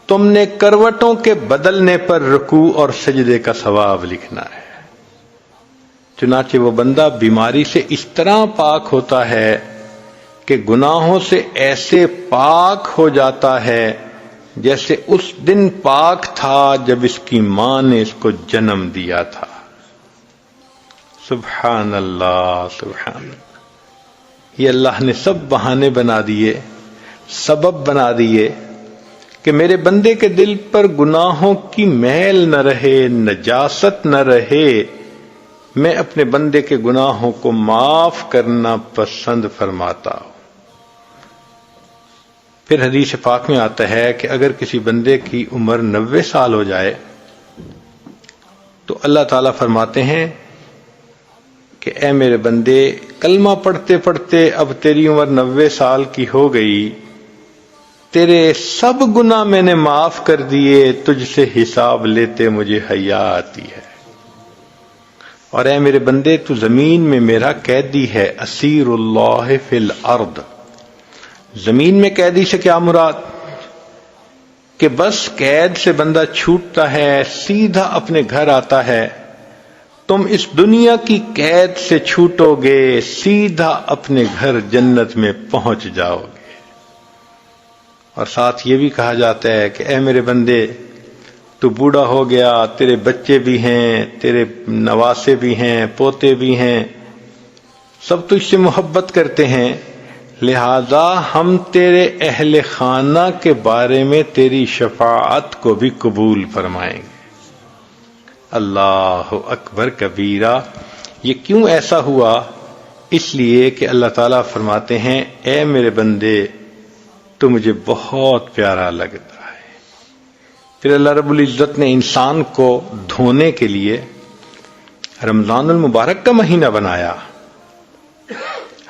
Speaker 1: تم نے کروٹوں کے بدلنے پر رکوع اور سجدے کا ثواب لکھنا ہے۔ چنانچہ وہ بندہ بیماری سے اس طرح پاک ہوتا ہے کہ گناہوں سے ایسے پاک ہو جاتا ہے جیسے اس دن پاک تھا جب اس کی ماں نے اس کو جنم دیا تھا۔ سبحان اللہ سبحان اللہ۔ یہ اللہ نے سب بہانے بنا دیے، سبب بنا دیے کہ میرے بندے کے دل پر گناہوں کی میل نہ رہے، نجاست نہ رہے، میں اپنے بندے کے گناہوں کو معاف کرنا پسند فرماتا ہوں۔ پھر حدیث پاک میں آتا ہے کہ اگر کسی بندے کی عمر 90 سال ہو جائے تو اللہ تعالیٰ فرماتے ہیں کہ اے میرے بندے، کلمہ پڑھتے پڑھتے اب تیری عمر 90 سال کی ہو گئی، تیرے سب گناہ میں نے معاف کر دیے، تجھ سے حساب لیتے مجھے حیا آتی ہے۔ اور اے میرے بندے، تو زمین میں میرا قیدی ہے، اسیر اللہ فی الارض۔ زمین میں قیدی سے کیا مراد؟ کہ بس قید سے بندہ چھوٹتا ہے، سیدھا اپنے گھر آتا ہے۔ تم اس دنیا کی قید سے چھوٹو گے، سیدھا اپنے گھر جنت میں پہنچ جاؤ گے۔ اور ساتھ یہ بھی کہا جاتا ہے کہ اے میرے بندے، تو بوڑھا ہو گیا، تیرے بچے بھی ہیں، تیرے نواسے بھی ہیں، پوتے بھی ہیں، سب تجھ سے محبت کرتے ہیں، لہذا ہم تیرے اہل خانہ کے بارے میں تیری شفاعت کو بھی قبول فرمائیں گے۔ اللہ اکبر کبیرہ۔ یہ کیوں ایسا ہوا؟ اس لیے کہ اللہ تعالیٰ فرماتے ہیں اے میرے بندے تو مجھے بہت پیارا لگتا ہے۔ پھر اللہ رب العزت نے انسان کو دھونے کے لیے رمضان المبارک کا مہینہ بنایا۔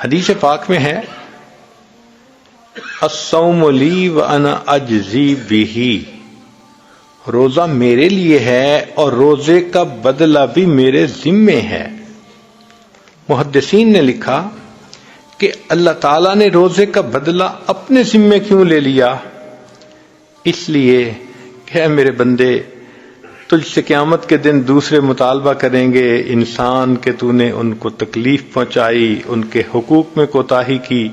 Speaker 1: حدیث پاک میں ہے الصوم لی وانا اجزی بہ، روزہ میرے لیے ہے اور روزے کا بدلہ بھی میرے ذمے ہے۔ محدثین نے لکھا کہ اللہ تعالیٰ نے روزے کا بدلہ اپنے ذمے کیوں لے لیا؟ اس لیے کہ اے میرے بندے، تجھ سے قیامت کے دن دوسرے مطالبہ کریں گے انسان کہ تو نے ان کو تکلیف پہنچائی، ان کے حقوق میں کوتاہی کی،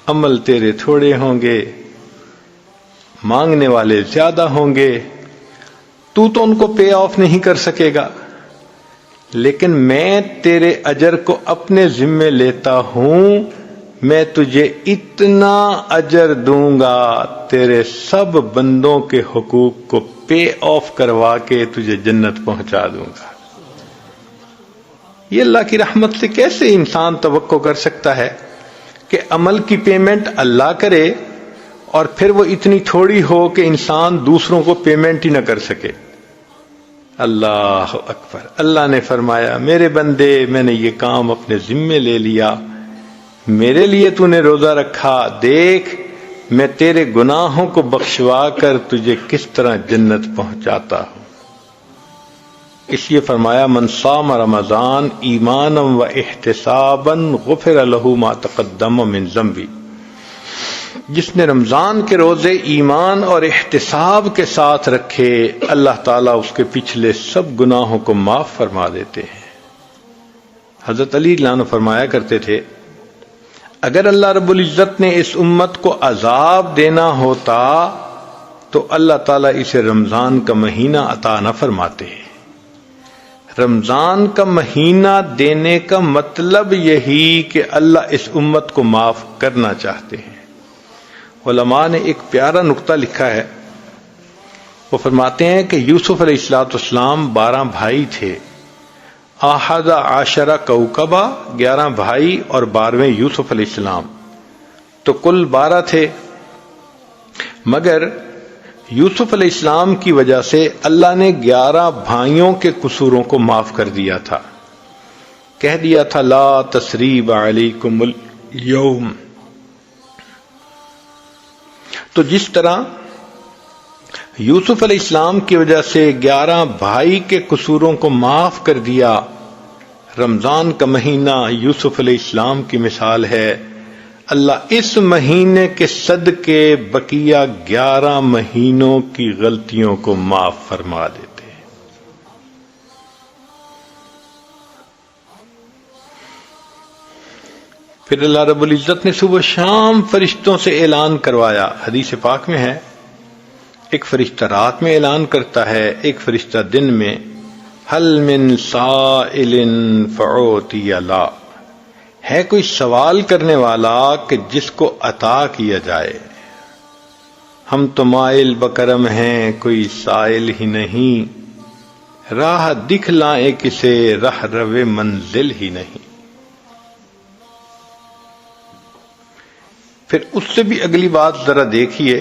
Speaker 1: عمل تیرے تھوڑے ہوں گے، مانگنے والے زیادہ ہوں گے، تو ان کو پے آف نہیں کر سکے گا۔ لیکن میں تیرے اجر کو اپنے ذمے لیتا ہوں، میں تجھے اتنا اجر دوں گا، تیرے سب بندوں کے حقوق کو پے آف کروا کے تجھے جنت پہنچا دوں گا۔ یہ اللہ کی رحمت سے کیسے انسان توقع کر سکتا ہے کہ عمل کی پیمنٹ اللہ کرے اور پھر وہ اتنی تھوڑی ہو کہ انسان دوسروں کو پیمنٹ ہی نہ کر سکے؟ اللہ اکبر۔ اللہ نے فرمایا میرے بندے، میں نے یہ کام اپنے ذمے لے لیا، میرے لیے تو نے روزہ رکھا، دیکھ میں تیرے گناہوں کو بخشوا کر تجھے کس طرح جنت پہنچاتا ہوں۔ اس لیے فرمایا من صام رمضان ایمانا و احتسابا غفر له ما تقدم من ذنبی، جس نے رمضان کے روزے ایمان اور احتساب کے ساتھ رکھے، اللہ تعالیٰ اس کے پچھلے سب گناہوں کو معاف فرما دیتے ہیں۔ حضرت علی رضی اللہ عنہ فرمایا کرتے تھے اگر اللہ رب العزت نے اس امت کو عذاب دینا ہوتا تو اللہ تعالیٰ اسے رمضان کا مہینہ عطا نہ فرماتے۔ رمضان کا مہینہ دینے کا مطلب یہی کہ اللہ اس امت کو معاف کرنا چاہتے ہیں۔ علماء نے ایک پیارا نقطہ لکھا ہے، وہ فرماتے ہیں کہ یوسف علیہ السلام 12 بھائی تھے، احد عشرہ کوکبہ، 11 بھائی اور 12ویں یوسف علیہ السلام، تو کل 12 تھے، مگر یوسف علیہ السلام کی وجہ سے اللہ نے 11 بھائیوں کے قصوروں کو معاف کر دیا تھا، کہہ دیا تھا لا تثریب علیکم اليوم۔ تو جس طرح یوسف علیہ السلام کی وجہ سے 11 بھائی کے قصوروں کو معاف کر دیا، رمضان کا مہینہ یوسف علیہ السلام کی مثال ہے، اللہ اس مہینے کے صدقے بقیہ 11 مہینوں کی غلطیوں کو معاف فرما دیتے ہیں۔ پھر اللہ رب العزت نے صبح شام فرشتوں سے اعلان کروایا، حدیث پاک میں ہے ایک فرشتہ رات میں اعلان کرتا ہے، ایک فرشتہ دن میں، حل من سائل فعوتی لا، ہے کوئی سوال کرنے والا کہ جس کو عطا کیا جائے، ہم تو مائل بکرم ہیں کوئی سائل ہی نہیں، راہ دکھلائیں کسے رہ رو منزل ہی نہیں۔ پھر اس سے بھی اگلی بات ذرا دیکھیے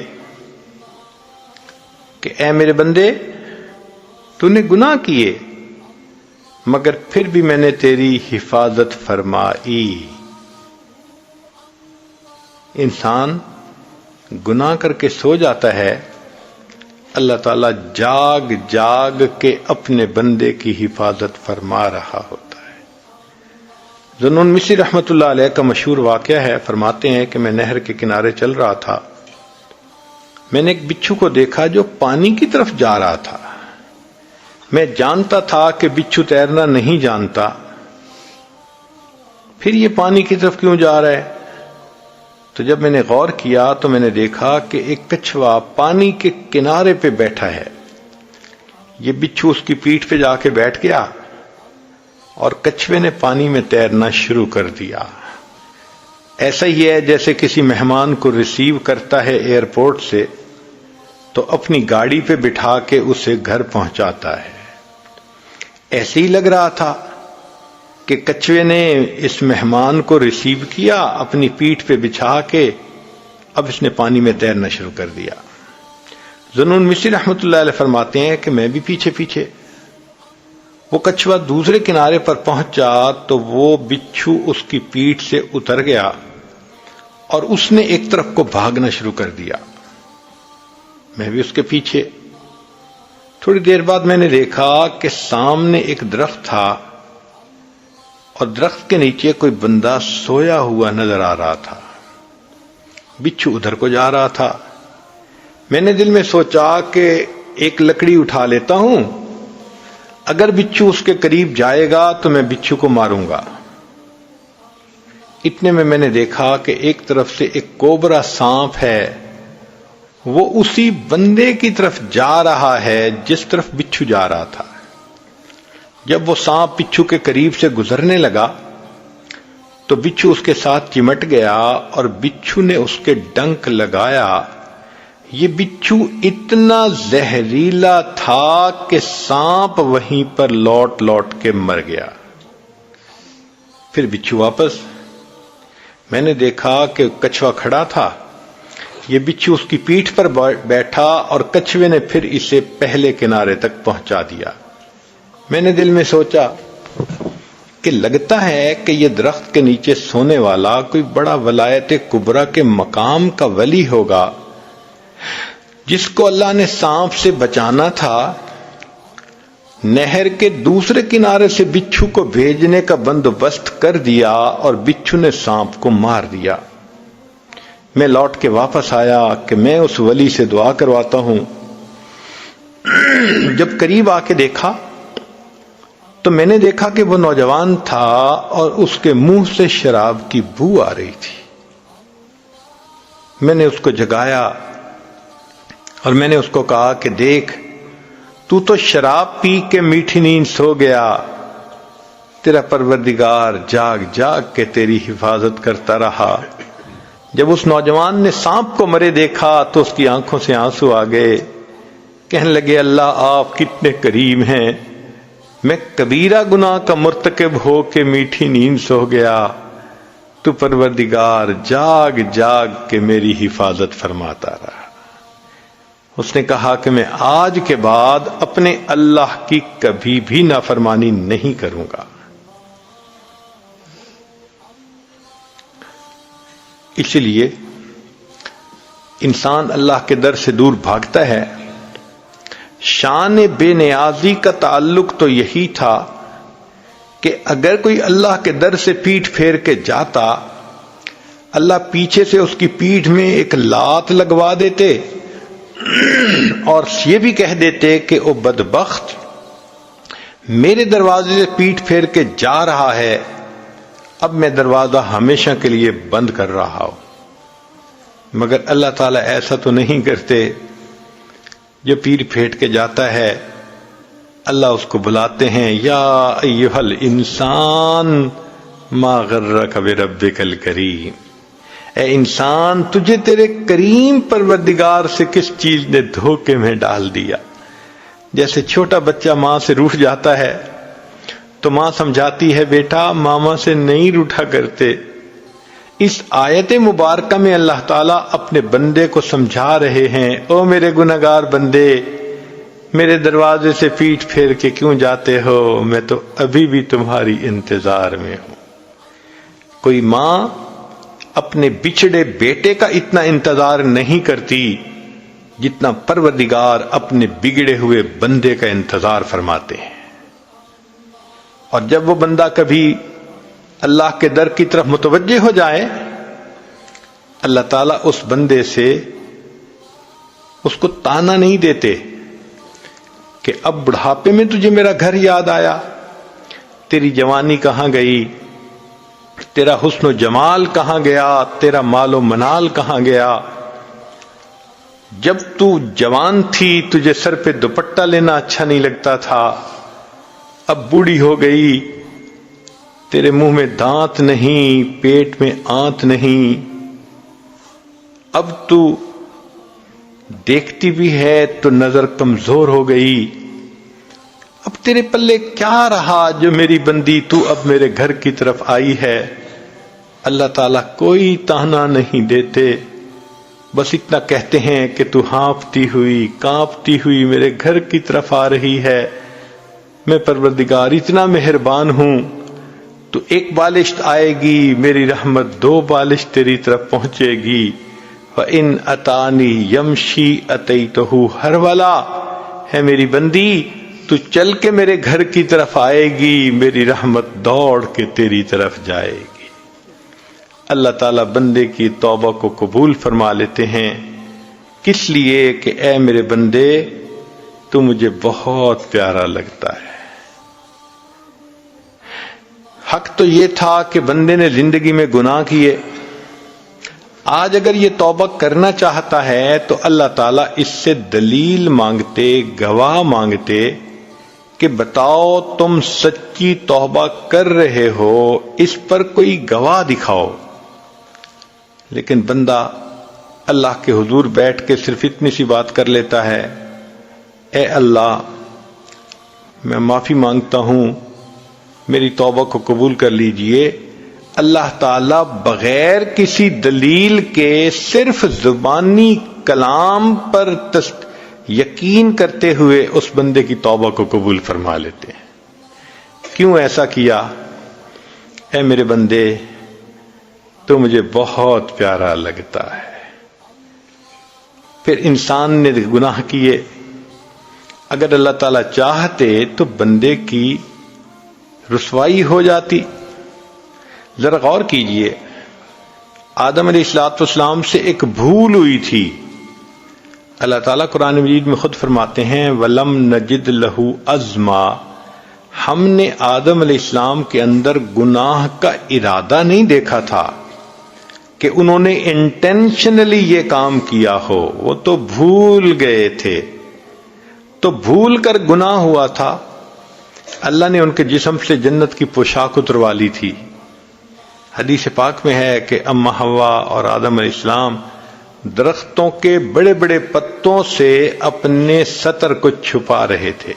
Speaker 1: کہ اے میرے بندے تو نے گناہ کیے مگر پھر بھی میں نے تیری حفاظت فرمائی۔ انسان گناہ کر کے سو جاتا ہے، اللہ تعالیٰ جاگ جاگ کے اپنے بندے کی حفاظت فرما رہا ہوتا ہے۔ ذوالنون مصری رحمۃ اللہ علیہ کا مشہور واقعہ ہے، فرماتے ہیں کہ میں نہر کے کنارے چل رہا تھا، میں نے ایک بچھو کو دیکھا جو پانی کی طرف جا رہا تھا۔ میں جانتا تھا کہ بچھو تیرنا نہیں جانتا، پھر یہ پانی کی طرف کیوں جا رہا ہے؟ تو جب میں نے غور کیا تو میں نے دیکھا کہ ایک کچھوا پانی کے کنارے پہ بیٹھا ہے، یہ بچھو اس کی پیٹھ پہ جا کے بیٹھ گیا اور کچھوے نے پانی میں تیرنا شروع کر دیا۔ ایسا ہی ہے جیسے کسی مہمان کو ریسیو کرتا ہے ایئرپورٹ سے تو اپنی گاڑی پہ بٹھا کے اسے گھر پہنچاتا ہے۔ ایسے ہی لگ رہا تھا کہ کچھوے نے اس مہمان کو ریسیو کیا، اپنی پیٹھ پہ بچھا کے اب اس نے پانی میں تیرنا شروع کر دیا۔ ذوالنون مصری رحمۃ اللہ علیہ فرماتے ہیں کہ میں بھی پیچھے پیچھے، وہ کچھوا دوسرے کنارے پر پہنچا تو وہ بچھو اس کی پیٹھ سے اتر گیا اور اس نے ایک طرف کو بھاگنا شروع کر دیا، میں بھی اس کے پیچھے۔ تھوڑی دیر بعد میں نے دیکھا کہ سامنے ایک درخت تھا اور درخت کے نیچے کوئی بندہ سویا ہوا نظر آ رہا تھا، بچھو ادھر کو جا رہا تھا۔ میں نے دل میں سوچا کہ ایک لکڑی اٹھا لیتا ہوں، اگر بچھو اس کے قریب جائے گا تو میں بچھو کو ماروں گا۔ اتنے میں نے دیکھا کہ ایک طرف سے ایک کوبرا سانپ ہے، وہ اسی بندے کی طرف جا رہا ہے جس طرف بچھو جا رہا تھا۔ جب وہ سانپ بچھو کے قریب سے گزرنے لگا تو بچھو اس کے ساتھ چمٹ گیا اور بچھو نے اس کے ڈنک لگایا۔ یہ بچھو اتنا زہریلا تھا کہ سانپ وہیں پر لوٹ لوٹ کے مر گیا۔ پھر بچھو واپس، میں نے دیکھا کہ کچھوا کھڑا تھا، یہ بچھو اس کی پیٹھ پر بیٹھا اور کچھوے نے پھر اسے پہلے کنارے تک پہنچا دیا۔ میں نے دل میں سوچا کہ لگتا ہے کہ یہ درخت کے نیچے سونے والا کوئی بڑا ولایت کبریٰ کے مقام کا ولی ہوگا، جس کو اللہ نے سانپ سے بچانا تھا۔ نہر کے دوسرے کنارے سے بچھو کو بھیجنے کا بندوبست کر دیا اور بچھو نے سانپ کو مار دیا۔ میں لوٹ کے واپس آیا کہ میں اس ولی سے دعا کرواتا ہوں۔ جب قریب آ کے دیکھا تو میں نے دیکھا کہ وہ نوجوان تھا اور اس کے منہ سے شراب کی بو آ رہی تھی۔ میں نے اس کو جگایا اور میں نے اس کو کہا کہ دیکھ، تو شراب پی کے میٹھی نیند سو گیا، تیرا پروردگار جاگ جاگ کے تیری حفاظت کرتا رہا۔ جب اس نوجوان نے سانپ کو مرے دیکھا تو اس کی آنکھوں سے آنسو آ گئے، کہنے لگے اللہ آپ کتنے کریم ہیں، میں کبیرہ گناہ کا مرتکب ہو کے میٹھی نیند سو گیا، تو پروردگار جاگ جاگ کے میری حفاظت فرماتا رہا۔ اس نے کہا کہ میں آج کے بعد اپنے اللہ کی کبھی بھی نافرمانی نہیں کروں گا۔ اسی لیے انسان اللہ کے در سے دور بھاگتا ہے۔ شان بے نیازی کا تعلق تو یہی تھا کہ اگر کوئی اللہ کے در سے پیٹھ پھیر کے جاتا، اللہ پیچھے سے اس کی پیٹھ میں ایک لات لگوا دیتے اور یہ بھی کہہ دیتے کہ او بدبخت، میرے دروازے سے پیٹھ پھیر کے جا رہا ہے، اب میں دروازہ ہمیشہ کے لیے بند کر رہا ہوں۔ مگر اللہ تعالیٰ ایسا تو نہیں کرتے، جو پیر پھیٹ کے جاتا ہے اللہ اس کو بلاتے ہیں، یا ایھا الانسان ما غرک بربک الکریم، اے انسان تجھے تیرے کریم پروردگار سے کس چیز نے دھوکے میں ڈال دیا۔ جیسے چھوٹا بچہ ماں سے روٹھ جاتا ہے تو ماں سمجھاتی ہے بیٹا ماما سے نہیں روٹھا کرتے۔ اس آیت مبارکہ میں اللہ تعالیٰ اپنے بندے کو سمجھا رہے ہیں، او میرے گنہگار بندے، میرے دروازے سے پیٹھ پھیر کے کیوں جاتے ہو، میں تو ابھی بھی تمہاری انتظار میں ہوں۔ کوئی ماں اپنے بچھڑے بیٹے کا اتنا انتظار نہیں کرتی جتنا پروردگار اپنے بگڑے ہوئے بندے کا انتظار فرماتے ہیں۔ اور جب وہ بندہ کبھی اللہ کے در کی طرف متوجہ ہو جائے، اللہ تعالیٰ اس بندے سے اس کو تانا نہیں دیتے کہ اب بڑھاپے میں تجھے میرا گھر یاد آیا، تیری جوانی کہاں گئی، تیرا حسن و جمال کہاں گیا، تیرا مال و منال کہاں گیا۔ جب تو جوان تھی تجھے سر پہ دوپٹہ لینا اچھا نہیں لگتا تھا، اب بوڑھی ہو گئی، تیرے منہ میں دانت نہیں، پیٹ میں آنت نہیں، اب تو دیکھتی بھی ہے تو نظر کمزور ہو گئی، اب تیرے پلے کیا رہا جو میری بندی تو اب میرے گھر کی طرف آئی ہے۔ اللہ تعالیٰ کوئی تانا نہیں دیتے، بس اتنا کہتے ہیں کہ تو ہانپتی ہوئی کانپتی ہوئی میرے گھر کی طرف آ رہی ہے، میں پروردگار اتنا مہربان ہوں، تو ایک بالشت آئے گی میری رحمت 2 بالشت تیری طرف پہنچے گی۔ وَإِنْ أَتَانِي يَمْشِي أَتَيْتُهُ هَرْوَلًا، ہے میری بندی تو چل کے میرے گھر کی طرف آئے گی، میری رحمت دوڑ کے تیری طرف جائے گی۔ اللہ تعالیٰ بندے کی توبہ کو قبول فرما لیتے ہیں، کس لیے کہ اے میرے بندے تو مجھے بہت پیارا لگتا ہے۔ حق تو یہ تھا کہ بندے نے زندگی میں گناہ کیے، آج اگر یہ توبہ کرنا چاہتا ہے تو اللہ تعالیٰ اس سے دلیل مانگتے، گواہ مانگتے کہ بتاؤ تم سچی توبہ کر رہے ہو، اس پر کوئی گواہ دکھاؤ۔ لیکن بندہ اللہ کے حضور بیٹھ کے صرف اتنی سی بات کر لیتا ہے، اے اللہ میں معافی مانگتا ہوں، میری توبہ کو قبول کر لیجئے۔ اللہ تعالیٰ بغیر کسی دلیل کے صرف زبانی کلام پر یقین کرتے ہوئے اس بندے کی توبہ کو قبول فرما لیتے ہیں۔ کیوں ایسا کیا؟ اے میرے بندے تو مجھے بہت پیارا لگتا ہے۔ پھر انسان نے گناہ کیے، اگر اللہ تعالیٰ چاہتے تو بندے کی رسوائی ہو جاتی۔ ذرا غور کیجئے، آدم علیہ السلام سے ایک بھول ہوئی تھی، اللہ تعالیٰ قرآن مجید میں خود فرماتے ہیں وَلَمْ نَجِدْ لَهُ عَزْمًا، ہم نے آدم علیہ السلام کے اندر گناہ کا ارادہ نہیں دیکھا تھا کہ انہوں نے انٹینشنلی یہ کام کیا ہو، وہ تو بھول گئے تھے، تو بھول کر گناہ ہوا تھا۔ اللہ نے ان کے جسم سے جنت کی پوشاک اتروا لی تھی۔ حدیث پاک میں ہے کہ اما حوا اور آدم علیہ السلام درختوں کے بڑے بڑے پتوں سے اپنے سطر کو چھپا رہے تھے،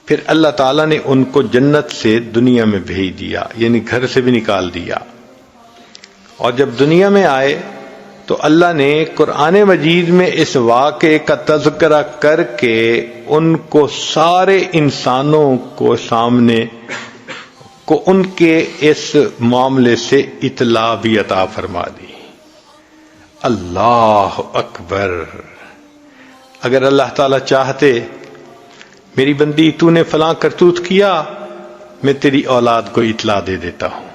Speaker 1: پھر اللہ تعالیٰ نے ان کو جنت سے دنیا میں بھیج دیا، یعنی گھر سے بھی نکال دیا، اور جب دنیا میں آئے تو اللہ نے قرآن مجید میں اس واقعے کا تذکرہ کر کے ان کو سارے انسانوں کو سامنے کو ان کے اس معاملے سے اطلاع بھی عطا فرما دی۔ اللہ اکبر! اگر اللہ تعالیٰ چاہتے میری بندی تو نے فلاں کرتوت کیا، میں تیری اولاد کو اطلاع دے دیتا ہوں،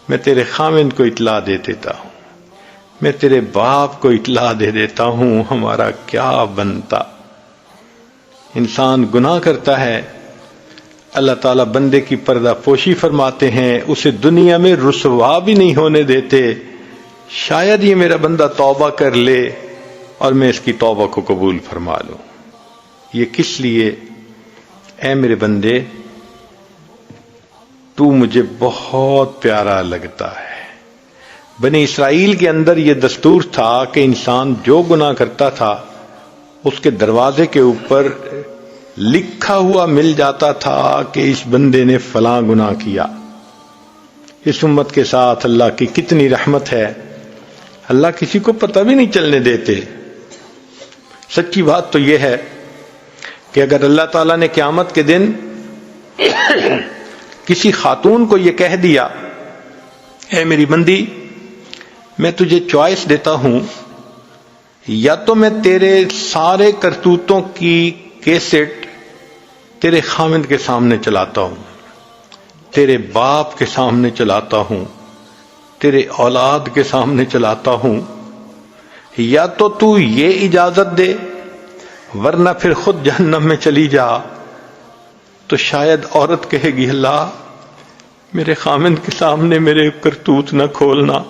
Speaker 1: میں تیرے خامند کو اطلاع دے دیتا ہوں، میں تیرے باپ کو اطلاع دے دیتا ہوں، ہمارا کیا بنتا؟ انسان گناہ کرتا ہے، اللہ تعالیٰ بندے کی پردہ پوشی فرماتے ہیں، اسے دنیا میں رسوا بھی نہیں ہونے دیتے، شاید یہ میرا بندہ توبہ کر لے اور میں اس کی توبہ کو قبول فرما لوں۔ یہ کس لیے؟ اے میرے بندے تو مجھے بہت پیارا لگتا ہے۔ بنی اسرائیل کے اندر یہ دستور تھا کہ انسان جو گناہ کرتا تھا اس کے دروازے کے اوپر لکھا ہوا مل جاتا تھا کہ اس بندے نے فلاں گناہ کیا۔ اس امت کے ساتھ اللہ کی کتنی رحمت ہے، اللہ کسی کو پتہ بھی نہیں چلنے دیتے۔ سچی بات تو یہ ہے کہ اگر اللہ تعالیٰ نے قیامت کے دن کسی خاتون کو یہ کہہ دیا اے میری بندی میں تجھے چوائس دیتا ہوں، یا تو میں تیرے سارے کرتوتوں کی کیسٹ تیرے خامند کے سامنے چلاتا ہوں، تیرے باپ کے سامنے چلاتا ہوں، تیرے اولاد کے سامنے چلاتا ہوں، یا تو یہ اجازت دے ورنہ پھر خود جہنم میں چلی جا، تو شاید عورت کہے گی اللہ میرے خامند کے سامنے میرے کرتوت نہ کھولنا،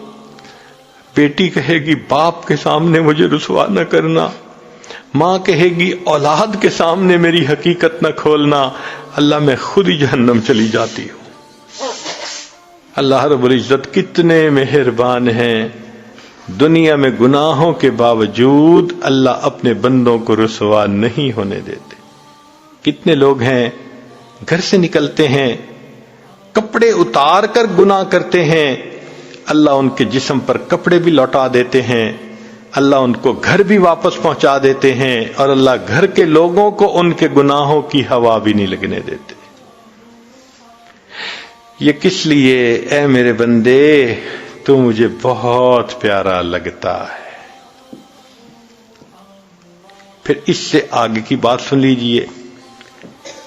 Speaker 1: بیٹی کہے گی باپ کے سامنے مجھے رسوا نہ کرنا، ماں کہے گی اولاد کے سامنے میری حقیقت نہ کھولنا، اللہ میں خود ہی جہنم چلی جاتی ہوں۔ اللہ رب العزت کتنے مہربان ہیں، دنیا میں گناہوں کے باوجود اللہ اپنے بندوں کو رسوا نہیں ہونے دیتے۔ کتنے لوگ ہیں گھر سے نکلتے ہیں کپڑے اتار کر گناہ کرتے ہیں، اللہ ان کے جسم پر کپڑے بھی لوٹا دیتے ہیں، اللہ ان کو گھر بھی واپس پہنچا دیتے ہیں، اور اللہ گھر کے لوگوں کو ان کے گناہوں کی ہوا بھی نہیں لگنے دیتے۔ یہ کس لیے؟ اے میرے بندے تو مجھے بہت پیارا لگتا ہے۔ پھر اس سے آگے کی بات سن لیجئے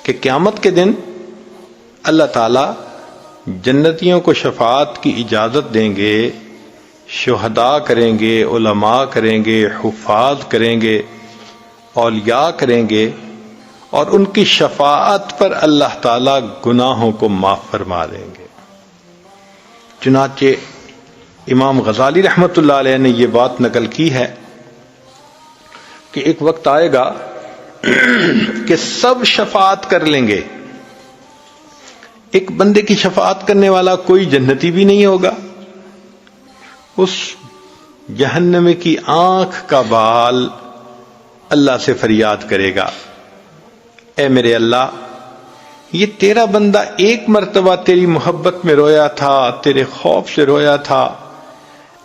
Speaker 1: کہ قیامت کے دن اللہ تعالی جنتیوں کو شفاعت کی اجازت دیں گے، شہداء کریں گے، علماء کریں گے، حفاظ کریں گے، اولیاء کریں گے، اور ان کی شفاعت پر اللہ تعالیٰ گناہوں کو معاف فرما دیں گے۔ چنانچہ امام غزالی رحمت اللہ علیہ نے یہ بات نقل کی ہے کہ ایک وقت آئے گا کہ سب شفاعت کر لیں گے، ایک بندے کی شفاعت کرنے والا کوئی جنتی بھی نہیں ہوگا، اس جہنم کی آنکھ کا بال اللہ سے فریاد کرے گا، اے میرے اللہ، یہ تیرا بندہ ایک مرتبہ تیری محبت میں رویا تھا، تیرے خوف سے رویا تھا،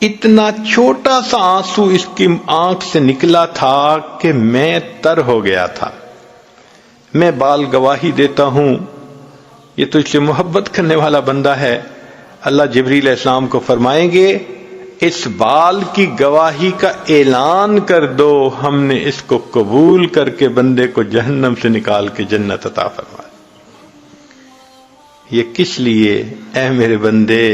Speaker 1: اتنا چھوٹا سا آنسو اس کی آنکھ سے نکلا تھا کہ میں تر ہو گیا تھا، میں بال گواہی دیتا ہوں یہ تو اس سے محبت کرنے والا بندہ ہے۔ اللہ جبریل علیہ السلام کو فرمائیں گے اس بال کی گواہی کا اعلان کر دو، ہم نے اس کو قبول کر کے بندے کو جہنم سے نکال کے جنت عطا فرمایا۔ یہ کس لیے؟ اے میرے بندے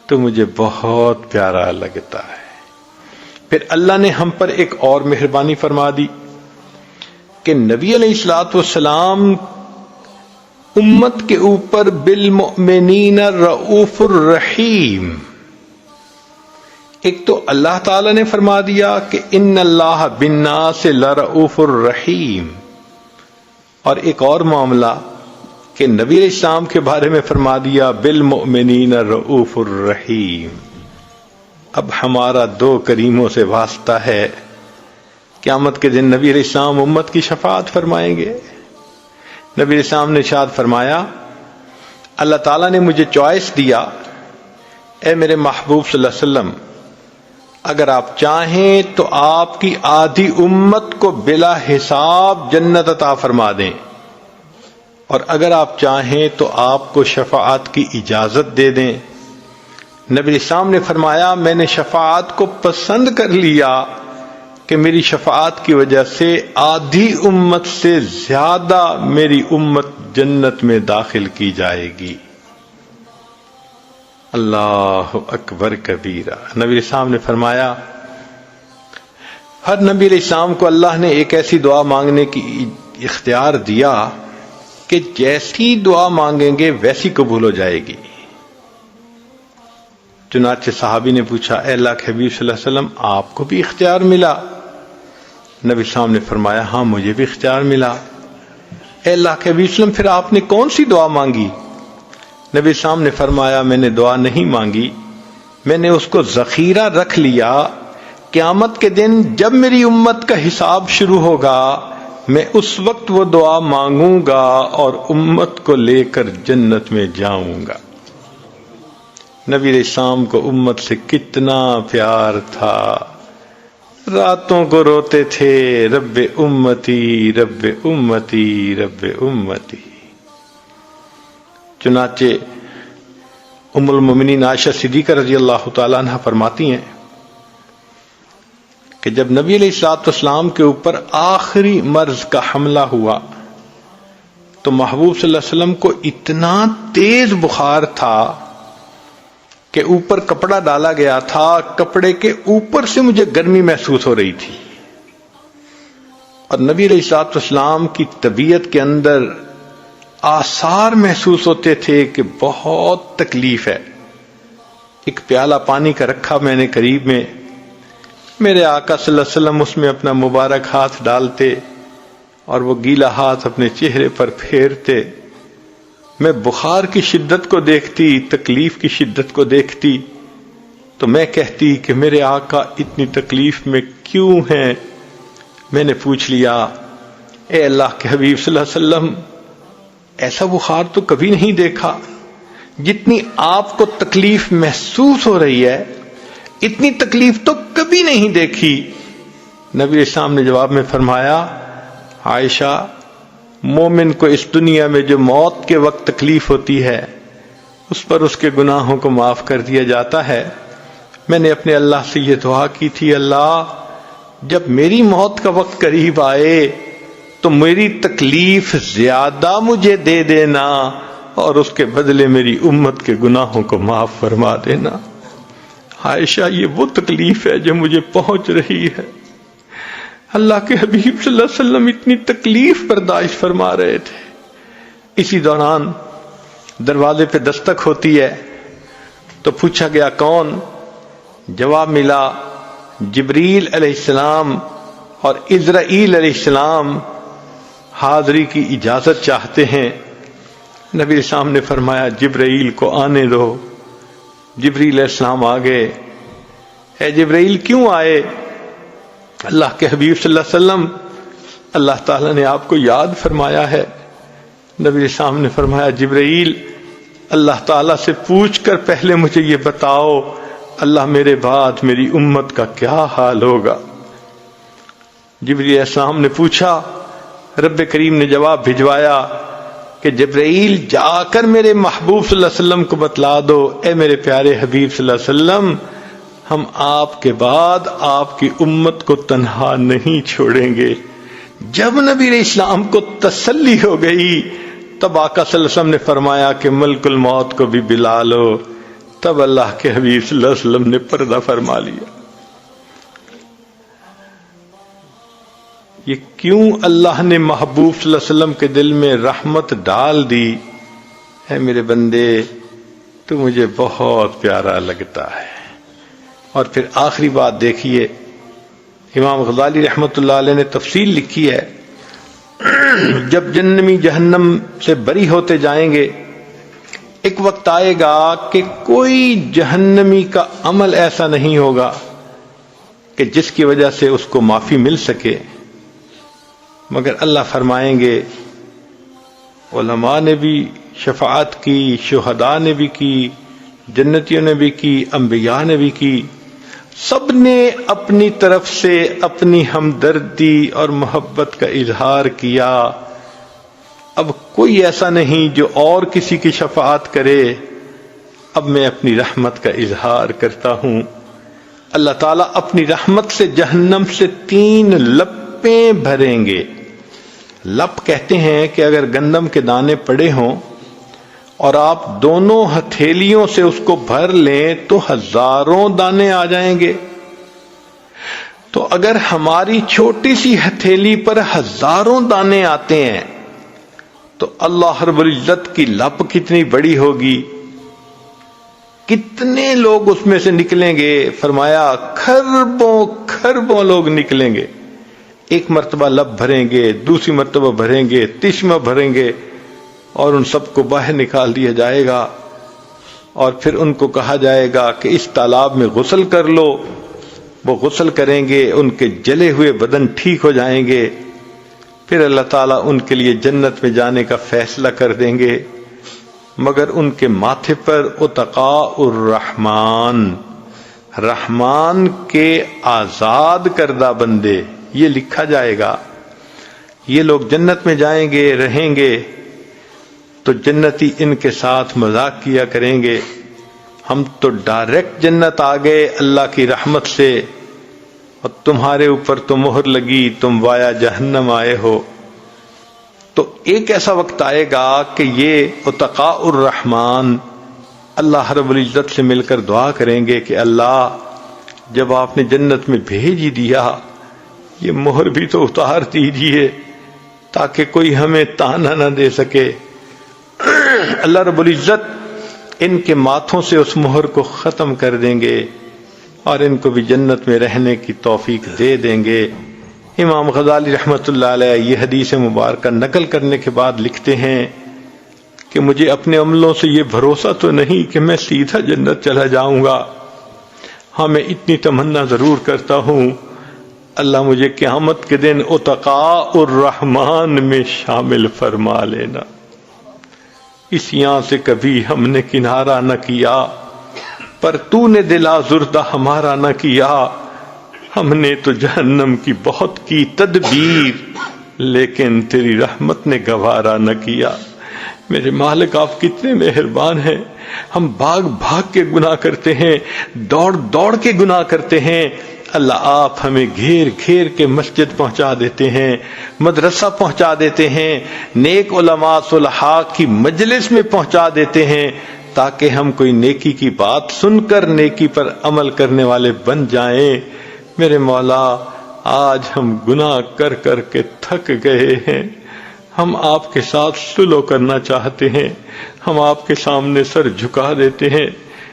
Speaker 1: تو مجھے بہت پیارا لگتا ہے۔ پھر اللہ نے ہم پر ایک اور مہربانی فرما دی کہ نبی علیہ الصلوۃ والسلام امت کے اوپر بالمؤمنین رؤوف الرحیم۔ ایک تو اللہ تعالی نے فرما دیا کہ ان اللہ بالناس لرؤوف الرحیم، اور ایک اور معاملہ کہ نبی علیہ السلام کے بارے میں فرما دیا بالمؤمنین رؤوف الرحیم۔ اب ہمارا دو کریموں سے واسطہ ہے، قیامت کے دن نبی علیہ السلام امت کی شفاعت فرمائیں گے۔ نبی علیہ السلام نے ارشاد فرمایا اللہ تعالیٰ نے مجھے چوائس دیا، اے میرے محبوب صلی اللہ علیہ وسلم، اگر آپ چاہیں تو آپ کی آدھی امت کو بلا حساب جنت عطا فرما دیں، اور اگر آپ چاہیں تو آپ کو شفاعت کی اجازت دے دیں۔ نبی علیہ السلام نے فرمایا میں نے شفاعت کو پسند کر لیا کہ میری شفاعت کی وجہ سے آدھی امت سے زیادہ میری امت جنت میں داخل کی جائے گی۔ اللہ اکبر کبیرہ۔ نبی علیہ السلام نے فرمایا ہر نبی علیہ السلام کو اللہ نے ایک ایسی دعا مانگنے کی اختیار دیا کہ جیسی دعا مانگیں گے ویسی قبول ہو جائے گی۔ چنانچہ صحابی نے پوچھا اے اللہ کے حبیب صلی اللہ علیہ وسلم آپ کو بھی اختیار ملا؟ نبی صاحب نے فرمایا ہاں مجھے بھی اختیار ملا۔ اے اللہ کے حبیب صلی اللہ علیہ وسلم پھر آپ نے کون سی دعا مانگی؟ نبی صاحب نے فرمایا میں نے دعا نہیں مانگی، میں نے اس کو ذخیرہ رکھ لیا، قیامت کے دن جب میری امت کا حساب شروع ہوگا میں اس وقت وہ دعا مانگوں گا اور امت کو لے کر جنت میں جاؤں گا۔ نبی علیہ السلام کو امت سے کتنا پیار تھا، راتوں کو روتے تھے رب امتی رب امتی رب امتی۔ چنانچہ ام المومنین عائشہ صدیقہ رضی اللہ تعالی عنہ فرماتی ہیں کہ جب نبی علیہ الصلوۃ والسلام کے اوپر آخری مرض کا حملہ ہوا تو محبوب صلی اللہ علیہ وسلم کو اتنا تیز بخار تھا کہ اوپر کپڑا ڈالا گیا تھا، کپڑے کے اوپر سے مجھے گرمی محسوس ہو رہی تھی، اور نبی علیہ الصلوۃ والسلام کی طبیعت کے اندر آثار محسوس ہوتے تھے کہ بہت تکلیف ہے۔ ایک پیالہ پانی کا رکھا میں نے قریب میں، میرے آقا صلی اللہ علیہ وسلم اس میں اپنا مبارک ہاتھ ڈالتے اور وہ گیلا ہاتھ اپنے چہرے پر پھیرتے، میں بخار کی شدت کو دیکھتی، تکلیف کی شدت کو دیکھتی تو میں کہتی کہ میرے آقا اتنی تکلیف میں کیوں ہیں؟ میں نے پوچھ لیا اے اللہ کے حبیب صلی اللہ علیہ وسلم ایسا بخار تو کبھی نہیں دیکھا، جتنی آپ کو تکلیف محسوس ہو رہی ہے اتنی تکلیف تو کبھی نہیں دیکھی۔ نبی علیہ السلام نے جواب میں فرمایا عائشہ مومن کو اس دنیا میں جو موت کے وقت تکلیف ہوتی ہے اس پر اس کے گناہوں کو معاف کر دیا جاتا ہے۔ میں نے اپنے اللہ سے یہ دعا کی تھی اللہ جب میری موت کا وقت قریب آئے تو میری تکلیف زیادہ مجھے دے دینا اور اس کے بدلے میری امت کے گناہوں کو معاف فرما دینا۔ عائشہ یہ وہ تکلیف ہے جو مجھے پہنچ رہی ہے۔ اللہ کے حبیب صلی اللہ علیہ وسلم اتنی تکلیف برداشت فرما رہے تھے۔ اسی دوران دروازے پہ دستک ہوتی ہے تو پوچھا گیا کون؟ جواب ملا جبریل علیہ السلام اور عزرائیل علیہ السلام حاضری کی اجازت چاہتے ہیں۔ نبی السلام نے فرمایا جبرائیل کو آنے دو۔ جبرائیل علیہ السلام آ گئے۔ اے جبرائیل کیوں آئے؟ اللہ کے حبیب صلی اللہ علیہ وسلم، اللہ تعالیٰ نے آپ کو یاد فرمایا ہے۔ نبی السلام نے فرمایا جبرائیل، اللہ تعالیٰ سے پوچھ کر پہلے مجھے یہ بتاؤ، اللہ میرے بعد میری امت کا کیا حال ہوگا؟ جبرائیل علیہ السلام نے پوچھا، رب کریم نے جواب بھجوایا کہ جبرائیل جا کر میرے محبوب صلی اللہ علیہ وسلم کو بتلا دو، اے میرے پیارے حبیب صلی اللہ علیہ وسلم، ہم آپ کے بعد آپ کی امت کو تنہا نہیں چھوڑیں گے۔ جب نبی علیہ السلام کو تسلی ہو گئی، تب آقا صلی اللہ علیہ وسلم نے فرمایا کہ ملک الموت کو بھی بلا لو۔ تب اللہ کے حبیب صلی اللہ علیہ وسلم نے پردہ فرما لیا۔ یہ کیوں اللہ نے محبوب صلی اللہ علیہ وسلم کے دل میں رحمت ڈال دی؟ اے میرے بندے، تو مجھے بہت پیارا لگتا ہے۔ اور پھر آخری بات دیکھیے، امام غزالی رحمت اللہ علیہ نے تفصیل لکھی ہے، جب جہنمی جہنم سے بری ہوتے جائیں گے، ایک وقت آئے گا کہ کوئی جہنمی کا عمل ایسا نہیں ہوگا کہ جس کی وجہ سے اس کو معافی مل سکے، مگر اللہ فرمائیں گے علماء نے بھی شفاعت کی، شہداء نے بھی کی، جنتیوں نے بھی کی، انبیاء نے بھی کی، سب نے اپنی طرف سے اپنی ہمدردی اور محبت کا اظہار کیا۔ اب کوئی ایسا نہیں جو اور کسی کی شفاعت کرے، اب میں اپنی رحمت کا اظہار کرتا ہوں۔ اللہ تعالیٰ اپنی رحمت سے جہنم سے 3 لپیں بھریں گے۔ لپ کہتے ہیں کہ اگر گندم کے دانے پڑے ہوں اور آپ دونوں ہتھیلیوں سے اس کو بھر لیں تو 1000 دانے آ جائیں گے۔ تو اگر ہماری چھوٹی سی ہتھیلی پر 1000 دانے آتے ہیں تو اللہ رب العزت کی لپ کتنی بڑی ہوگی، کتنے لوگ اس میں سے نکلیں گے؟ فرمایا خربوں لوگ نکلیں گے۔ ایک مرتبہ لب بھریں گے، دوسری مرتبہ بھریں گے، تیسری بھریں گے، اور ان سب کو باہر نکال دیا جائے گا، اور پھر ان کو کہا جائے گا کہ اس تالاب میں غسل کر لو۔ وہ غسل کریں گے، ان کے جلے ہوئے بدن ٹھیک ہو جائیں گے، پھر اللہ تعالیٰ ان کے لیے جنت میں جانے کا فیصلہ کر دیں گے، مگر ان کے ماتھے پر اتقاء الرحمن، رحمان کے آزاد کردہ بندے، یہ لکھا جائے گا۔ یہ لوگ جنت میں جائیں گے، رہیں گے، تو جنتی ان کے ساتھ مذاق کیا کریں گے، ہم تو ڈائریکٹ جنت آ گئے اللہ کی رحمت سے، اور تمہارے اوپر تو مہر لگی، تم وایا جہنم آئے ہو۔ تو ایک ایسا وقت آئے گا کہ یہ اتقاء الرحمن اللہ رب العزت سے مل کر دعا کریں گے کہ اللہ، جب آپ نے جنت میں بھیج ہی دیا، یہ مہر بھی تو اتار دیجیے تاکہ کوئی ہمیں تانا نہ دے سکے۔ اللہ رب العزت ان کے ماتھوں سے اس مہر کو ختم کر دیں گے اور ان کو بھی جنت میں رہنے کی توفیق دے دیں گے۔ امام غزالی رحمت اللہ علیہ یہ حدیث مبارکہ نقل کرنے کے بعد لکھتے ہیں کہ مجھے اپنے عملوں سے یہ بھروسہ تو نہیں کہ میں سیدھا جنت چلا جاؤں گا، ہاں میں اتنی تمنا ضرور کرتا ہوں، اللہ مجھے قیامت کے دن اتقاء الرحمن میں شامل فرما لینا۔ اس یہاں سے کبھی ہم نے کنارہ نہ کیا، پر تو نے دل آزردہ ہمارا نہ کیا، ہم نے تو جہنم کی بہت کی تدبیر، لیکن تیری رحمت نے گوارا نہ کیا۔ میرے مالک آپ کتنے مہربان ہیں، ہم بھاگ بھاگ کے گناہ کرتے ہیں، دوڑ دوڑ کے گناہ کرتے ہیں، اللہ آپ ہمیں گھیر گھیر کے مسجد پہنچا دیتے ہیں، مدرسہ پہنچا دیتے ہیں، نیک علماء صلحاء کی مجلس میں پہنچا دیتے ہیں، تاکہ ہم کوئی نیکی کی بات سن کر نیکی پر عمل کرنے والے بن جائیں۔ میرے مولا، آج ہم گناہ کر کر کے تھک گئے ہیں، ہم آپ کے ساتھ صلح کرنا چاہتے ہیں، ہم آپ کے سامنے سر جھکا دیتے ہیں۔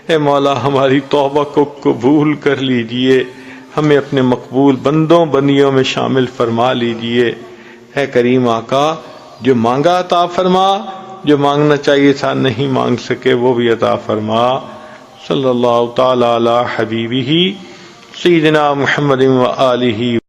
Speaker 1: اے مولا، ہماری توبہ کو قبول کر لیجئے، ہمیں اپنے مقبول بندوں بندیوں میں شامل فرما لیجئے۔ ہے کریم آقا جو مانگا عطا فرما، جو مانگنا چاہیے تھا نہیں مانگ سکے وہ بھی عطا فرما۔ صلی اللہ تعالی علی حبیبہ سیدنا محمد و آلہ